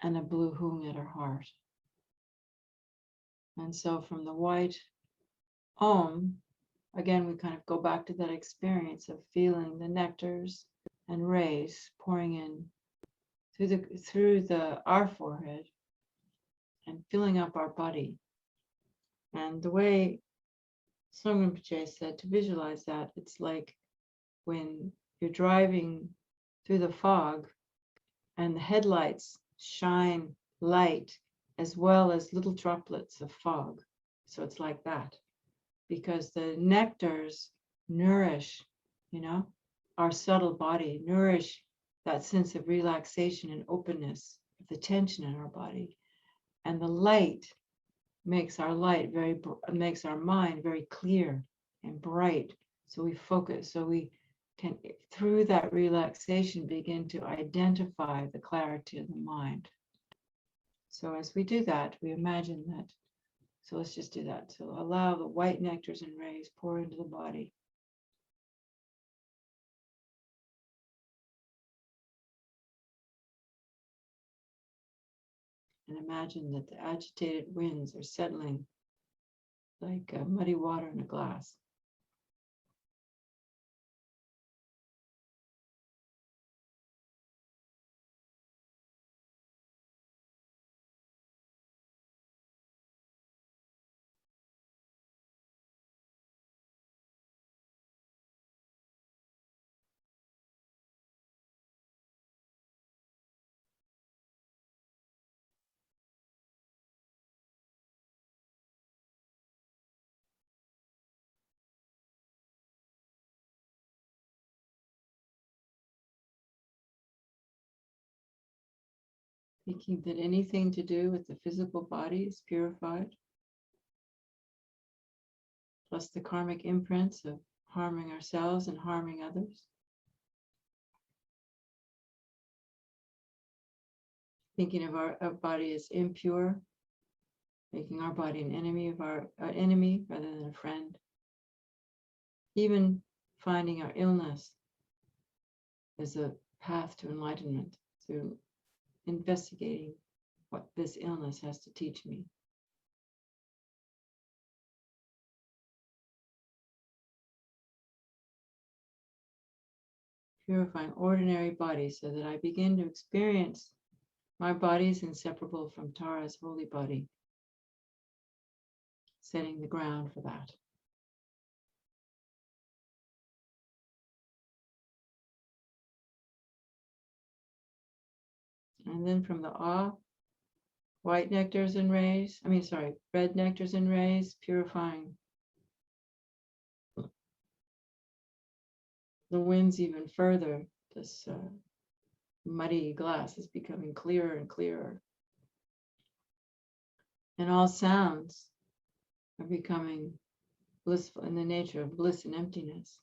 and a blue Hung at her heart. And so from the white Om, again, we kind of go back to that experience of feeling the nectars and rays pouring in through our forehead and filling up our body. And the way Rinpoche said to visualize that, it's like when you're driving through the fog and the headlights shine light as well as little droplets of fog. So it's like that, because the nectars nourish, our subtle body, nourish that sense of relaxation and openness of the tension in our body. And the light makes our mind very clear and bright. So we focus, so we can, through that relaxation, begin to identify the clarity of the mind. So as we do that, we imagine that. So let's just do that. So allow the white nectars and rays pour into the body. And imagine that the agitated winds are settling like muddy water in a glass. Thinking that anything to do with the physical body is purified, plus the karmic imprints of harming ourselves and harming others. Thinking of our body as impure, making our body an enemy of our enemy rather than a friend. Even finding our illness as a path to enlightenment through investigating what this illness has to teach me. Purifying ordinary bodies so that I begin to experience my body is inseparable from Tara's holy body, setting the ground for that. And then from the red nectars and rays, purifying the winds even further. This muddy glass is becoming clearer and clearer. And all sounds are becoming blissful in the nature of bliss and emptiness.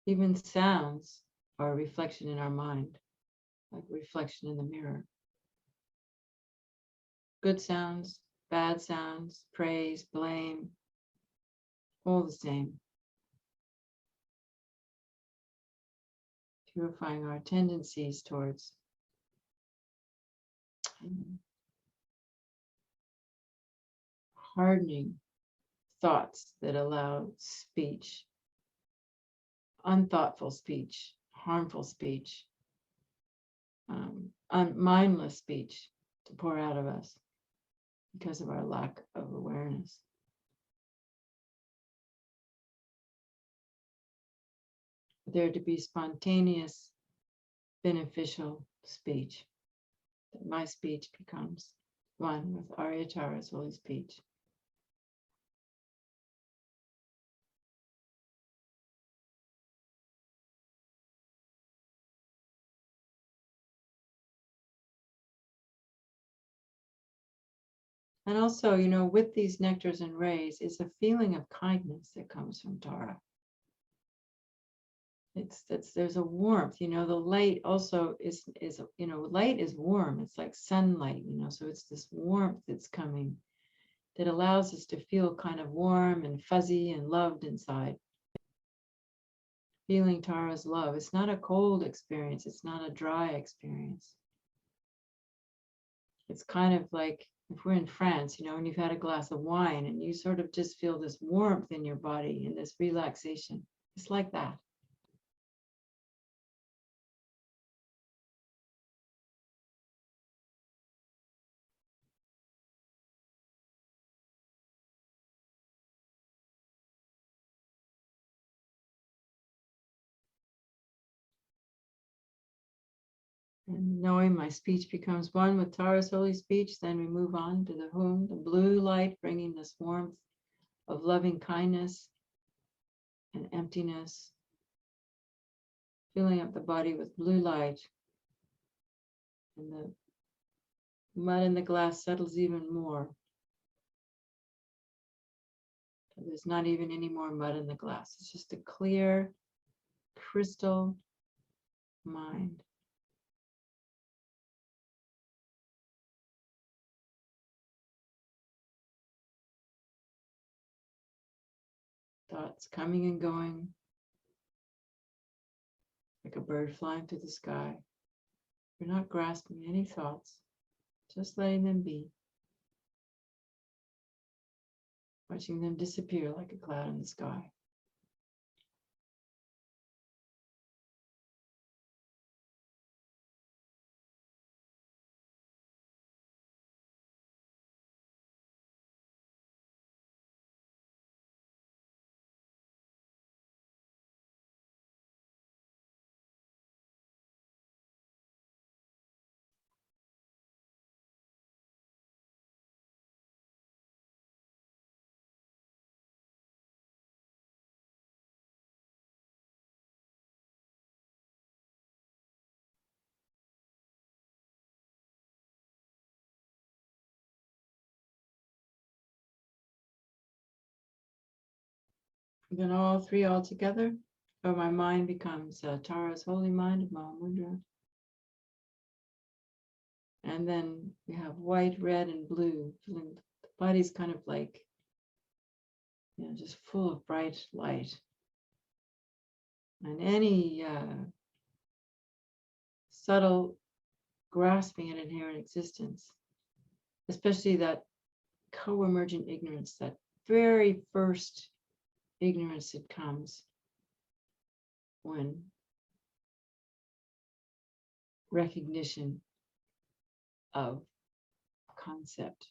Even sounds are a reflection in our mind, like a reflection in the mirror. Good sounds, bad sounds, praise, blame, all the same. Purifying our tendencies towards hardening thoughts that allow speech, unthoughtful speech, harmful speech, mindless speech to pour out of us because of our lack of awareness. For there to be spontaneous, beneficial speech, that my speech becomes one with Aryatara's holy speech. And also, with these nectars and rays is a feeling of kindness that comes from Tara. There's a warmth, the light also is light is warm. It's like sunlight, so it's this warmth that's coming that allows us to feel kind of warm and fuzzy and loved inside. Feeling Tara's love. It's not a cold experience. It's not a dry experience. It's kind of like if we're in France, and you've had a glass of wine and you sort of just feel this warmth in your body and this relaxation. It's like that. And knowing my speech becomes one with Tara's holy speech, then we move on to the hum, the blue light, bringing this warmth of loving kindness and emptiness, filling up the body with blue light. And the mud in the glass settles even more. There's not even any more mud in the glass. It's just a clear, crystal mind. Thoughts coming and going, like a bird flying through the sky. We're not grasping any thoughts, just letting them be. Watching them disappear like a cloud in the sky. Then all three all together, or my mind becomes Tara's holy mind of Mahamudra. And then we have white, red, and blue, feeling the body's kind of like, just full of bright light. And any subtle grasping at inherent existence, especially that co-emergent ignorance, that very first ignorance that comes when recognition of concept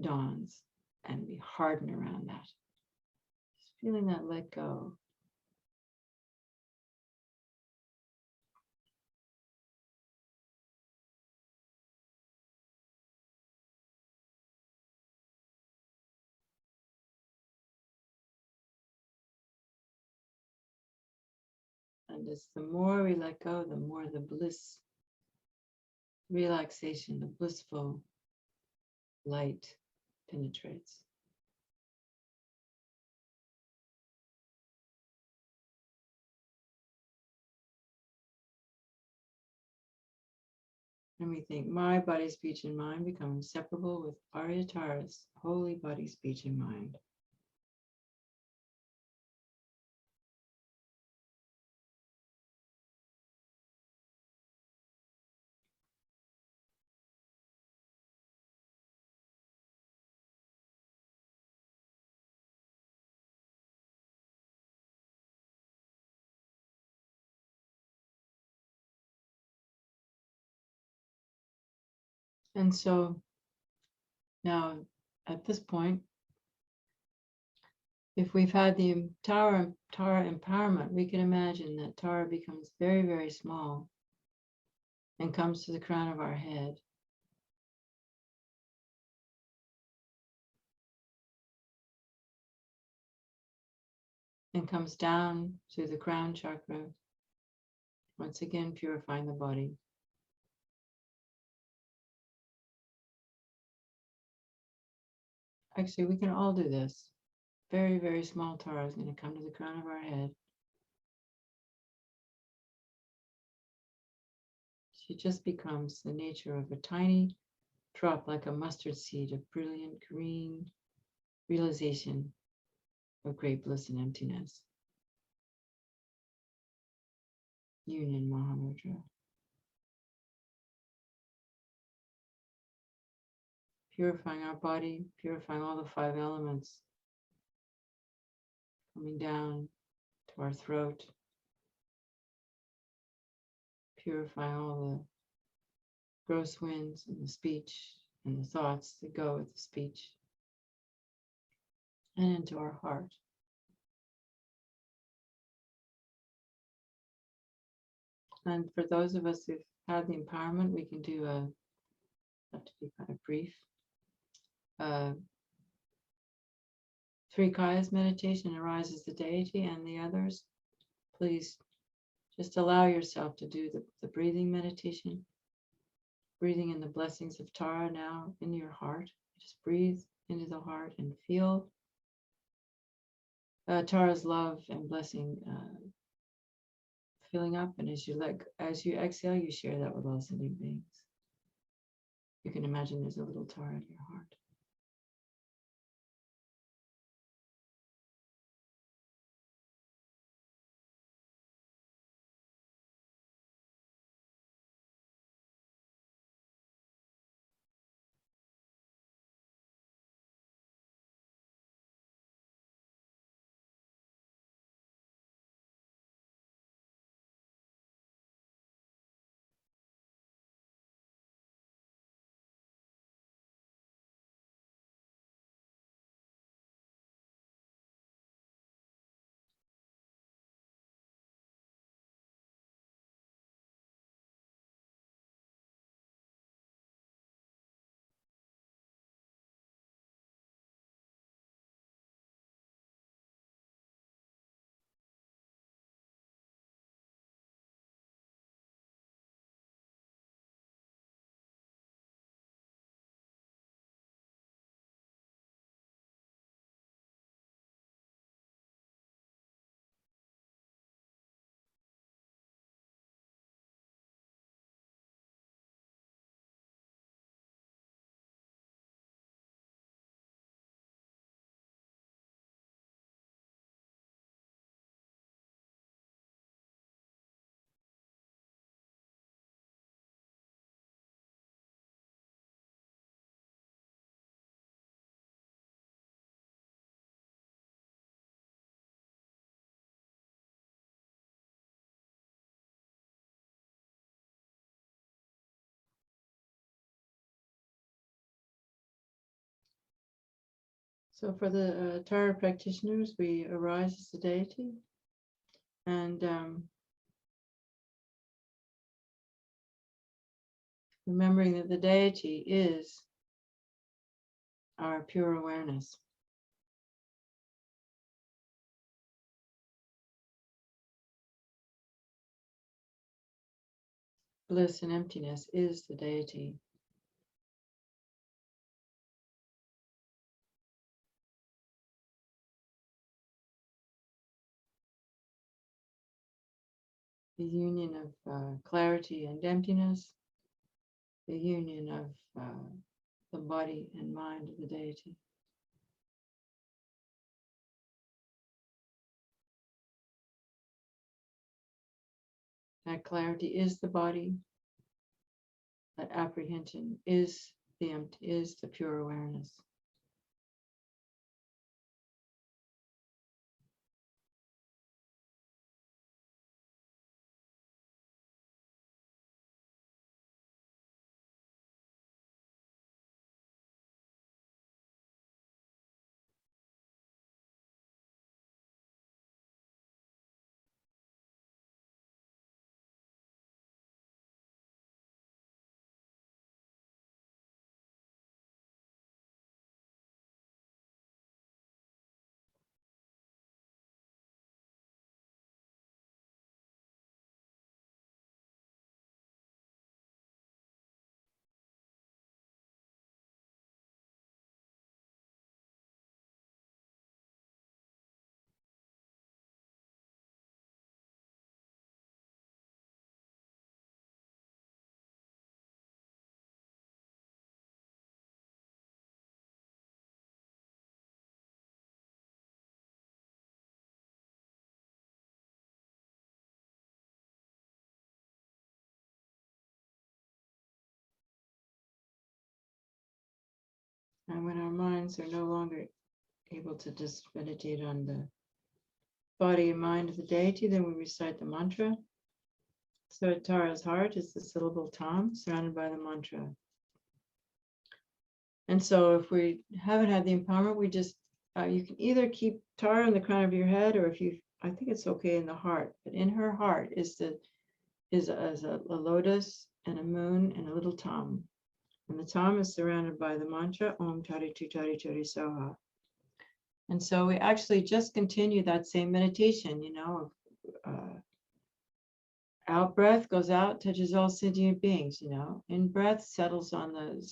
dawns and we harden around that. Just feeling that let go. And it's the more we let go, the more the bliss, relaxation, the blissful light penetrates. And we think, my body, speech, and mind become inseparable with Aryatara's holy body, speech, and mind. And so now, at this point, if we've had the Tara empowerment, we can imagine that Tara becomes very, very small and comes to the crown of our head. And comes down to the crown chakra, once again purifying the body. Actually, we can all do this. Very, very small Tara is going to come to the crown of our head. She just becomes the nature of a tiny drop, like a mustard seed of brilliant green realization of great bliss and emptiness. Union Mahamudra. Purifying our body, purifying all the 5 elements, coming down to our throat, purifying all the gross winds and the speech and the thoughts that go with the speech, and into our heart. And for those of us who've had the empowerment, we can do have to be kind of brief, 3 Kayas meditation, arise as the deity, and the others, please just allow yourself to do the breathing meditation, breathing in the blessings of Tara now in your heart. Just breathe into the heart and feel Tara's love and blessing filling up, and as you exhale, you share that with all sentient beings. You can imagine there's a little Tara in your heart. So for the Tara practitioners, we arise as the deity, and remembering that the deity is our pure awareness. Bliss and emptiness is the deity. The union of clarity and emptiness, the union of the body and mind of the deity. That clarity is the body. That apprehension is the empty, is the pure awareness. And when our minds are no longer able to just meditate on the body and mind of the deity, then we recite the mantra. So Tara's heart is the syllable Tam, surrounded by the mantra. And so if we haven't had the empowerment, we just, you can either keep Tara in the crown of your head, or if you, I think it's okay in the heart, but in her heart is a lotus and a moon and a little Tam. And the Tam is surrounded by the mantra, Om Tari Tu Tari Tari Soha. And so we actually just continue that same meditation, out breath goes out, touches all sentient beings, in breath settles on the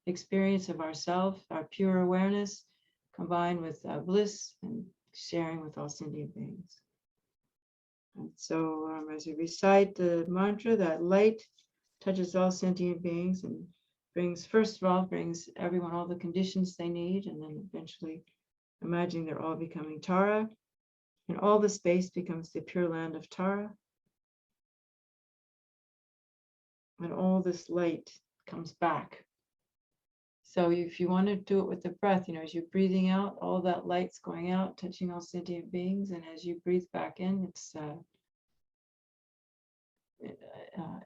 experience of ourself, our pure awareness, combined with bliss and sharing with all sentient beings. And so as we recite the mantra, that light touches all sentient beings and first of all, brings everyone all the conditions they need, and then eventually imagining they're all becoming Tara, and all the space becomes the pure land of Tara. And all this light comes back. So if you want to do it with the breath, as you're breathing out, all that light's going out, touching all sentient beings, and as you breathe back in, it's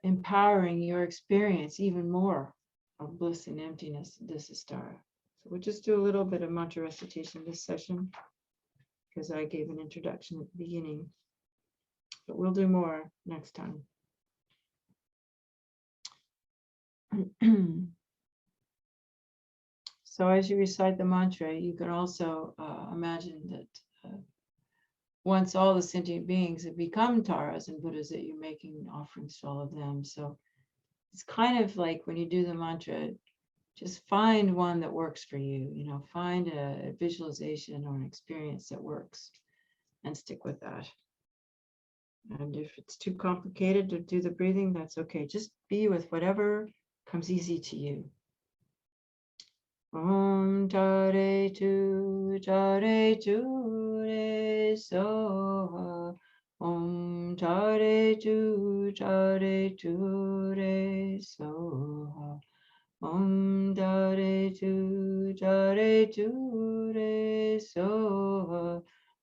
empowering your experience even more of bliss and emptiness. This is Tara. So we'll just do a little bit of mantra recitation this session, because I gave an introduction at the beginning, but we'll do more next time. So as you recite the mantra, you can also imagine that once all the sentient beings have become Taras and Buddhas, that you're making offerings to all of them. So it's kind of like when you do the mantra, just find one that works for you, find a visualization or an experience that works and stick with that. And if it's too complicated to do the breathing, that's okay. Just be with whatever comes easy to you. Om Tare Tu Re Soha. Om Tare Tu Re Soha. Om Tare Tu Re Soha.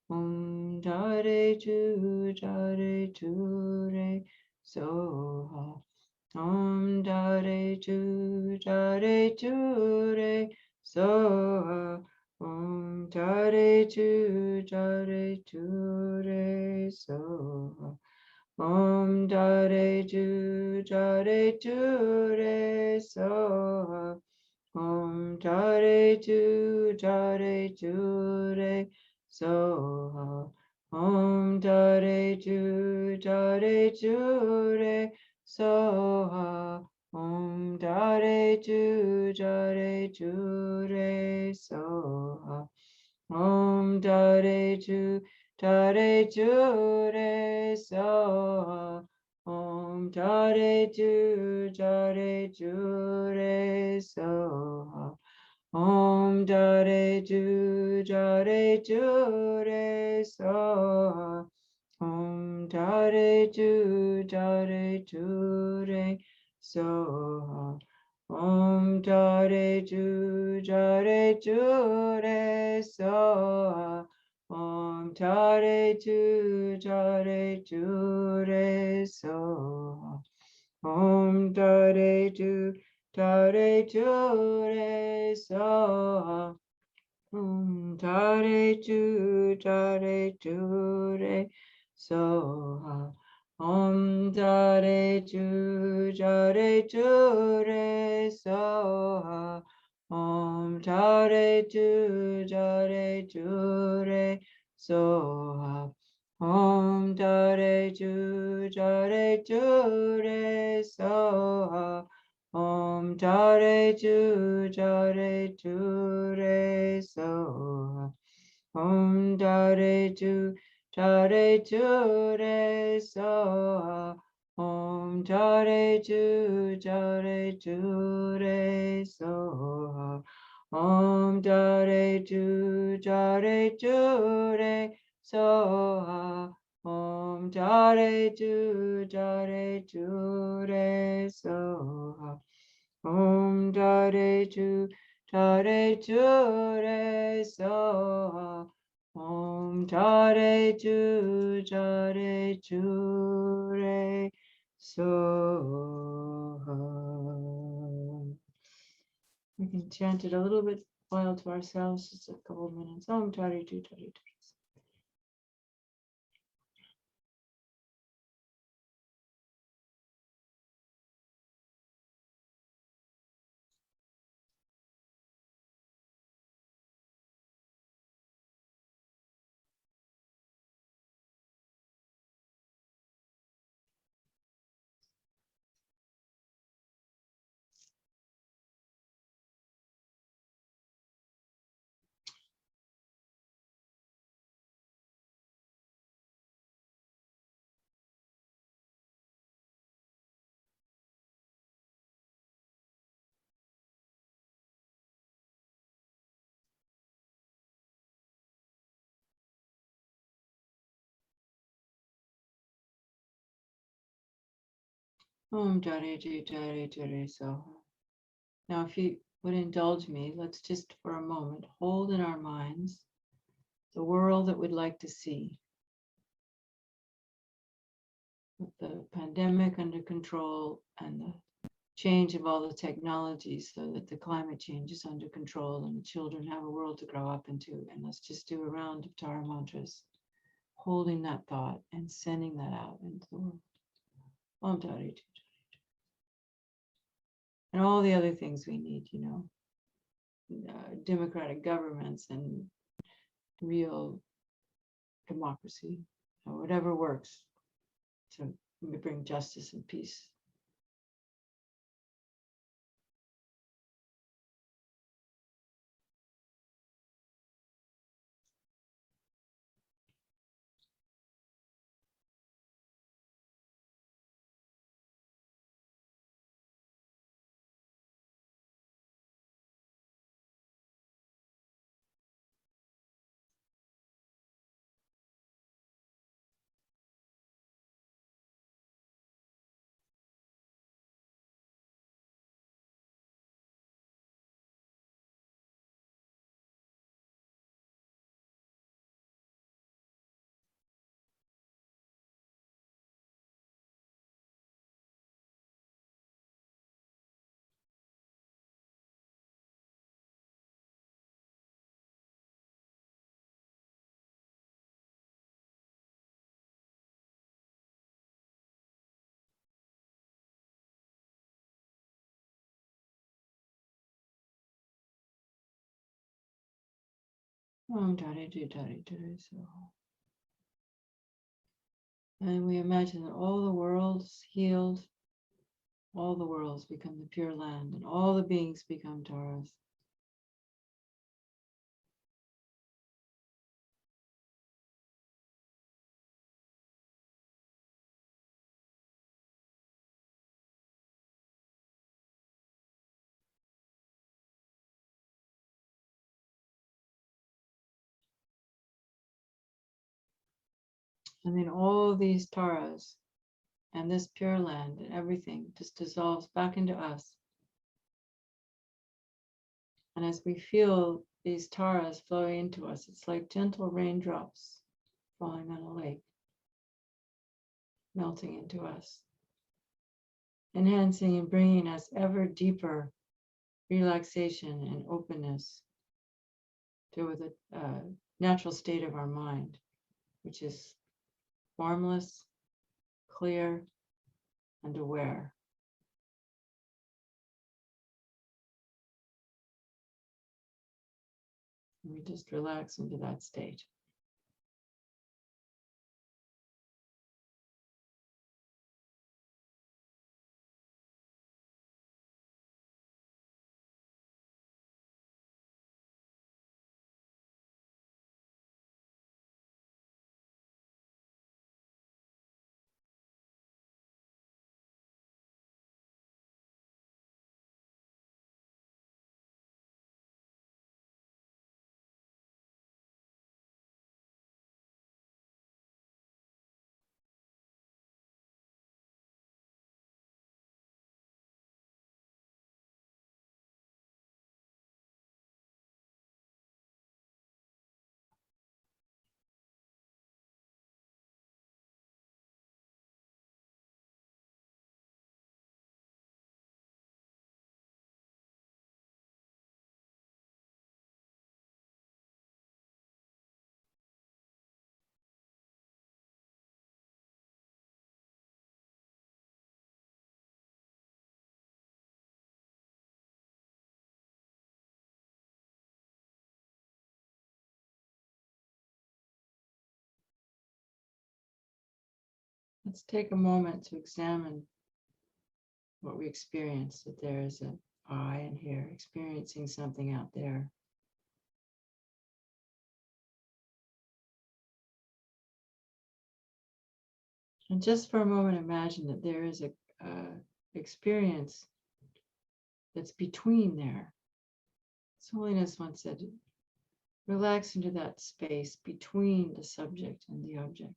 Om Tare Tu Re Soha. Om Tare Tu Re Soha. Om Tare Tu Re Soha. Om Tare Tu Re Soha. Om Tare Tu Re Soha. Om Tare Tu Re Soha. Om Tare Tu Re Soha. Om Tare Tu Re Soha. Om Tare tu re so. Om Tare tu re so. Om Tare tu re so. Om Tare tu re so. Om Tare tu re so. Om Tare tu re so. Om Tare tu re so. Om Tare tu re so. Om Tare tu re so. Om Tare tu re so. Om Tare tu re so. Om Tare tu re so. Om Tare tu re so. Om Tare tu re so. Om Tare tu re so. Om Tare tu re so. Om Tare tu re so. We can chant it a little bit while to ourselves, just a couple of minutes. Om Tare tu re so. Om Tare tu re so. Now, if you would indulge me, let's just for a moment hold in our minds the world that we'd like to see, with the pandemic under control and the change of all the technologies so that the climate change is under control and the children have a world to grow up into. And let's just do a round of Tara mantras, holding that thought and sending that out into the world. Om Tare tu. And all the other things we need, democratic governments and real democracy, or whatever works to bring justice and peace. Om Tare tu so. And we imagine that all the worlds healed, all the worlds become the pure land, and all the beings become Taras. And then all these taras and this pure land and everything just dissolves back into us. And as we feel these taras flowing into us, it's like gentle raindrops falling on a lake, melting into us, enhancing and bringing us ever deeper relaxation and openness to the natural state of our mind, which is formless, clear, and aware. And we just relax into that state. Let's take a moment to examine what we experience, that there is an I in here, experiencing something out there. And just for a moment, imagine that there is a experience that's between there. His Holiness once said, relax into that space between the subject and the object.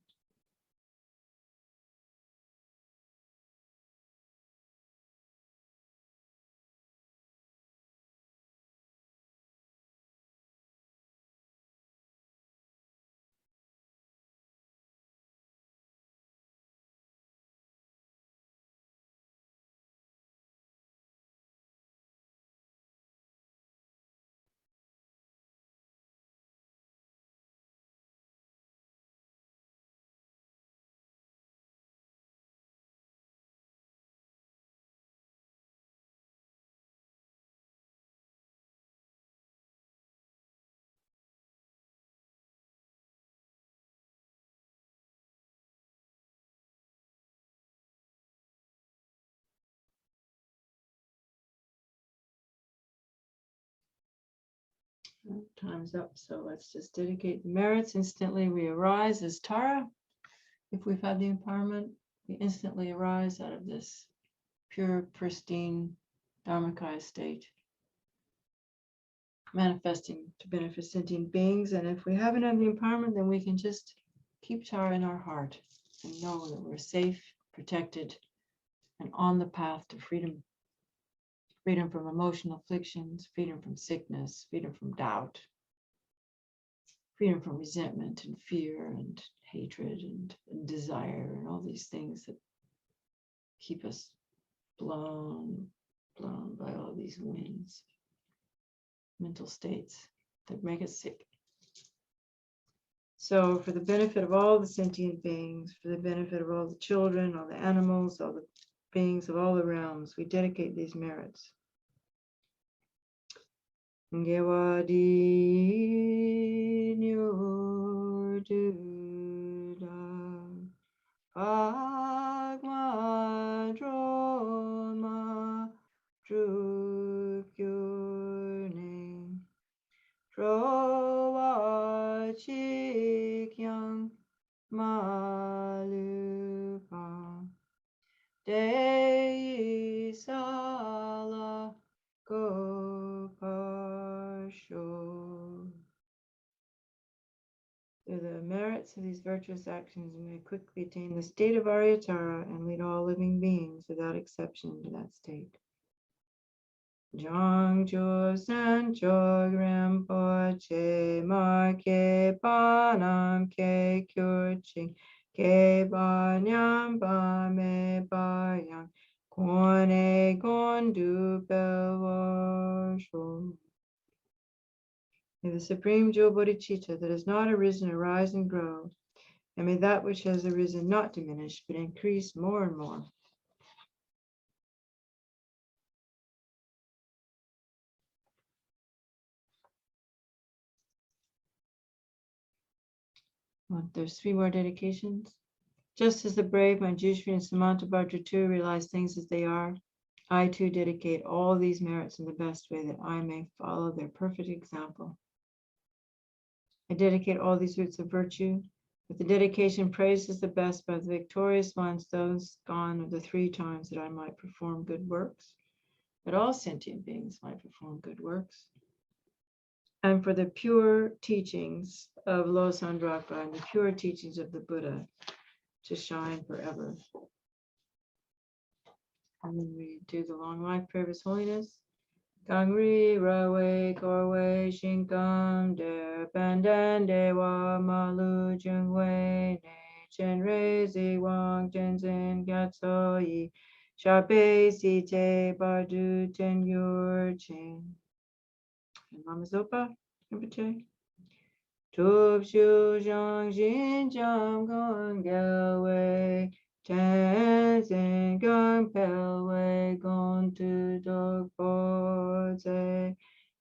Time's up, so let's just dedicate the merits. Instantly we arise as Tara. If we've had the empowerment, we instantly arise out of this pure, pristine Dharmakaya state, manifesting to benefit sentient beings. And if we haven't had the empowerment, then we can just keep Tara in our heart and know that we're safe, protected, and on the path to freedom. Freedom from emotional afflictions, freedom from sickness, freedom from doubt, freedom from resentment and fear and hatred and desire and all these things that keep us blown by all these winds, mental states that make us sick. So for the benefit of all the sentient beings, for the benefit of all the children, all the animals, all the beings of all the realms, we dedicate these merits. Gewadi Nyurduda Agmadroma Drukyurne Drowachikyang Malupa Dei Sala Gopasho. Through the merits merits of these virtuous actions, we may quickly attain the state of Aryatara and lead all living beings without exception to that state. Jang Chu San Chog Rinpoche Ma Ke Panam Ke Kyurching Ke Ba Nyam Ba Me Ba Yang Kone Gondu Belwasho. May the Supreme Jewel Bodhicitta that has not arisen arise and grow, and may that which has arisen not diminish, but increase more and more. Well, there's 3 more dedications. Just as the brave Manjushri and Samantabhadra too realize things as they are, I too dedicate all these merits in the best way that I may follow their perfect example. I dedicate all these roots of virtue. With the dedication praised as the best by the victorious ones, those gone of the 3 times that I might perform good works, that all sentient beings might perform good works. And for the pure teachings of Losang Drakpa and the pure teachings of the Buddha to shine forever. And then we do the long life prayer of His Holiness. Gangri Rawe Korwe Shinkam Der Pandan Dewa Malu Jungwe Ne Chen Rei Zi Wang Tenzin Gatso Yi Sharpe Si Te Badu Ten Yur Chin. And Mama Zopa, Rinpoche. Tub Shu Zhang Xin Jam Gong Gelwei Tenzin Gong Pelwei Gong Tu Dog Boze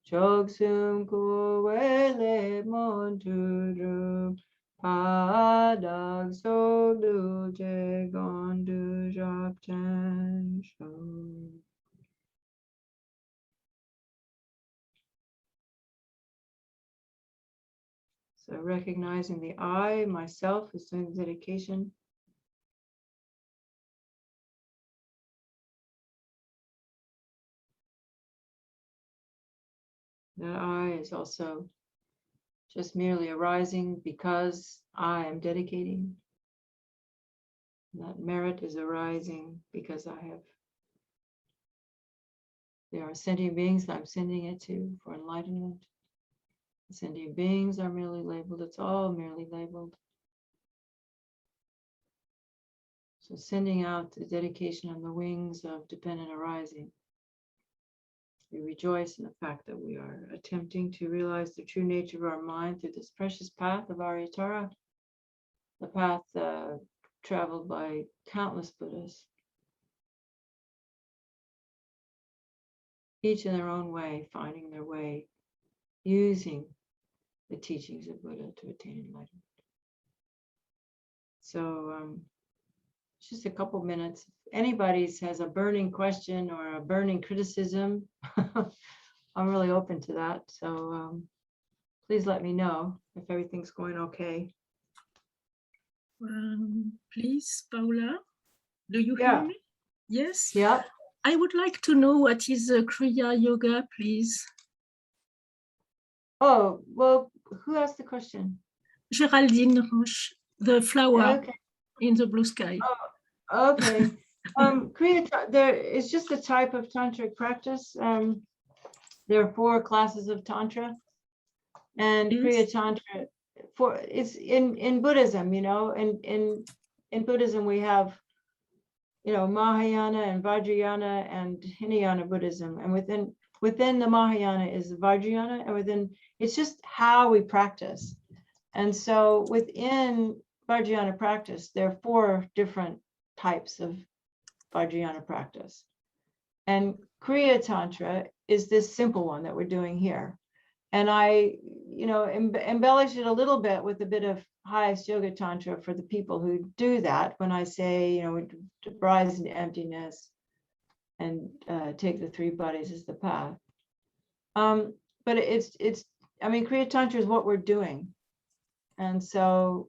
Chok Sum Kuwei Le Mon Tu Drum Padag So Du Je Gong Du Jap Ten Shou. So recognizing the I, myself, is doing the dedication. That I is also just merely arising because I am dedicating. That merit is arising because there are sentient beings that I'm sending it to for enlightenment. The sentient beings are merely labeled. It's all merely labeled. So sending out the dedication on the wings of dependent arising. We rejoice in the fact that we are attempting to realize the true nature of our mind through this precious path of Aryatara, the path traveled by countless Buddhas, each in their own way, finding their way, using the teachings of Buddha to attain enlightenment. So just a couple minutes. If anybody has a burning question or a burning criticism, I'm really open to that. So please let me know if everything's going okay. Please, Paula, do you hear me? Yes? Yeah. I would like to know what is Kriya Yoga, please. Oh, well, who asked the question? Geraldine Roche, the flower Okay. in the blue sky. Oh, okay. Kriya, there is just a type of tantric practice. There are 4 classes of tantra, and Yes. Kriya Tantra, it's in Buddhism, in Buddhism we have, Mahayana and Vajrayana and Hinayana Buddhism, and within the Mahayana is the Vajrayana, and it's just how we practice. And so within Vajrayana practice, there are 4 different types of Vajrayana practice. And Kriya Tantra is this simple one that we're doing here. And I, embellish it a little bit with a bit of highest yoga tantra for the people who do that. When I say, rise into emptiness and take the 3 bodies as the path. But Kriya Tantra is what we're doing. And so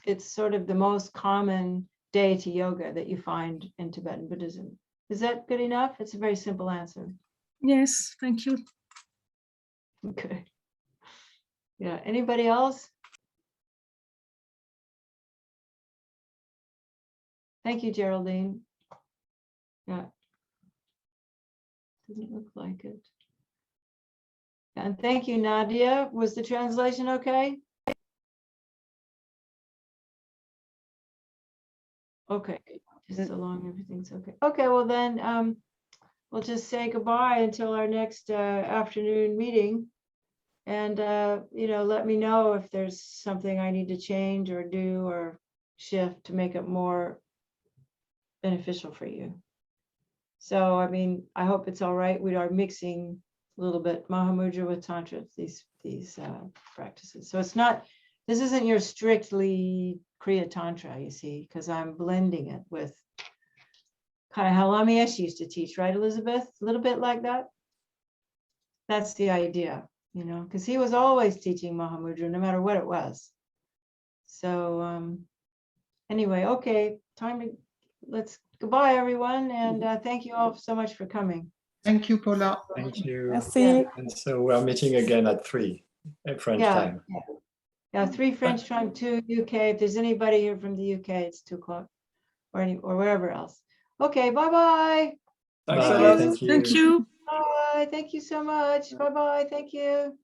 it's sort of the most common deity yoga that you find in Tibetan Buddhism. Is that good enough? It's a very simple answer. Yes, thank you. Okay. Yeah, anybody else? Thank you, Geraldine. Yeah. Doesn't look like it. And thank you, Nadia. Was the translation okay? Okay, just so long everything's okay. Okay, well then we'll just say goodbye until our next afternoon meeting. And let me know if there's something I need to change or do or shift to make it more beneficial for you. So, I mean, I hope it's all right. We are mixing a little bit Mahamudra with Tantra, these practices. So it's not, this isn't your strictly Kriya Tantra, you see, because I'm blending it with kind of how Lama Yeshe used to teach, right, Elizabeth? A little bit like that. That's the idea, because he was always teaching Mahamudra, no matter what it was. So anyway, okay, time to let's goodbye, everyone, and thank you all so much for coming. Thank you, Paula. Thank you. Merci. Yeah. And so we're meeting again at 3 French time. Yeah, 3 French time, 2 UK. If there's anybody here from the UK, it's 2 o'clock or wherever else. Okay, bye-bye. Bye. Thanks a lot. Thank you. Thank you. Bye. Thank you so much. Bye-bye. Thank you.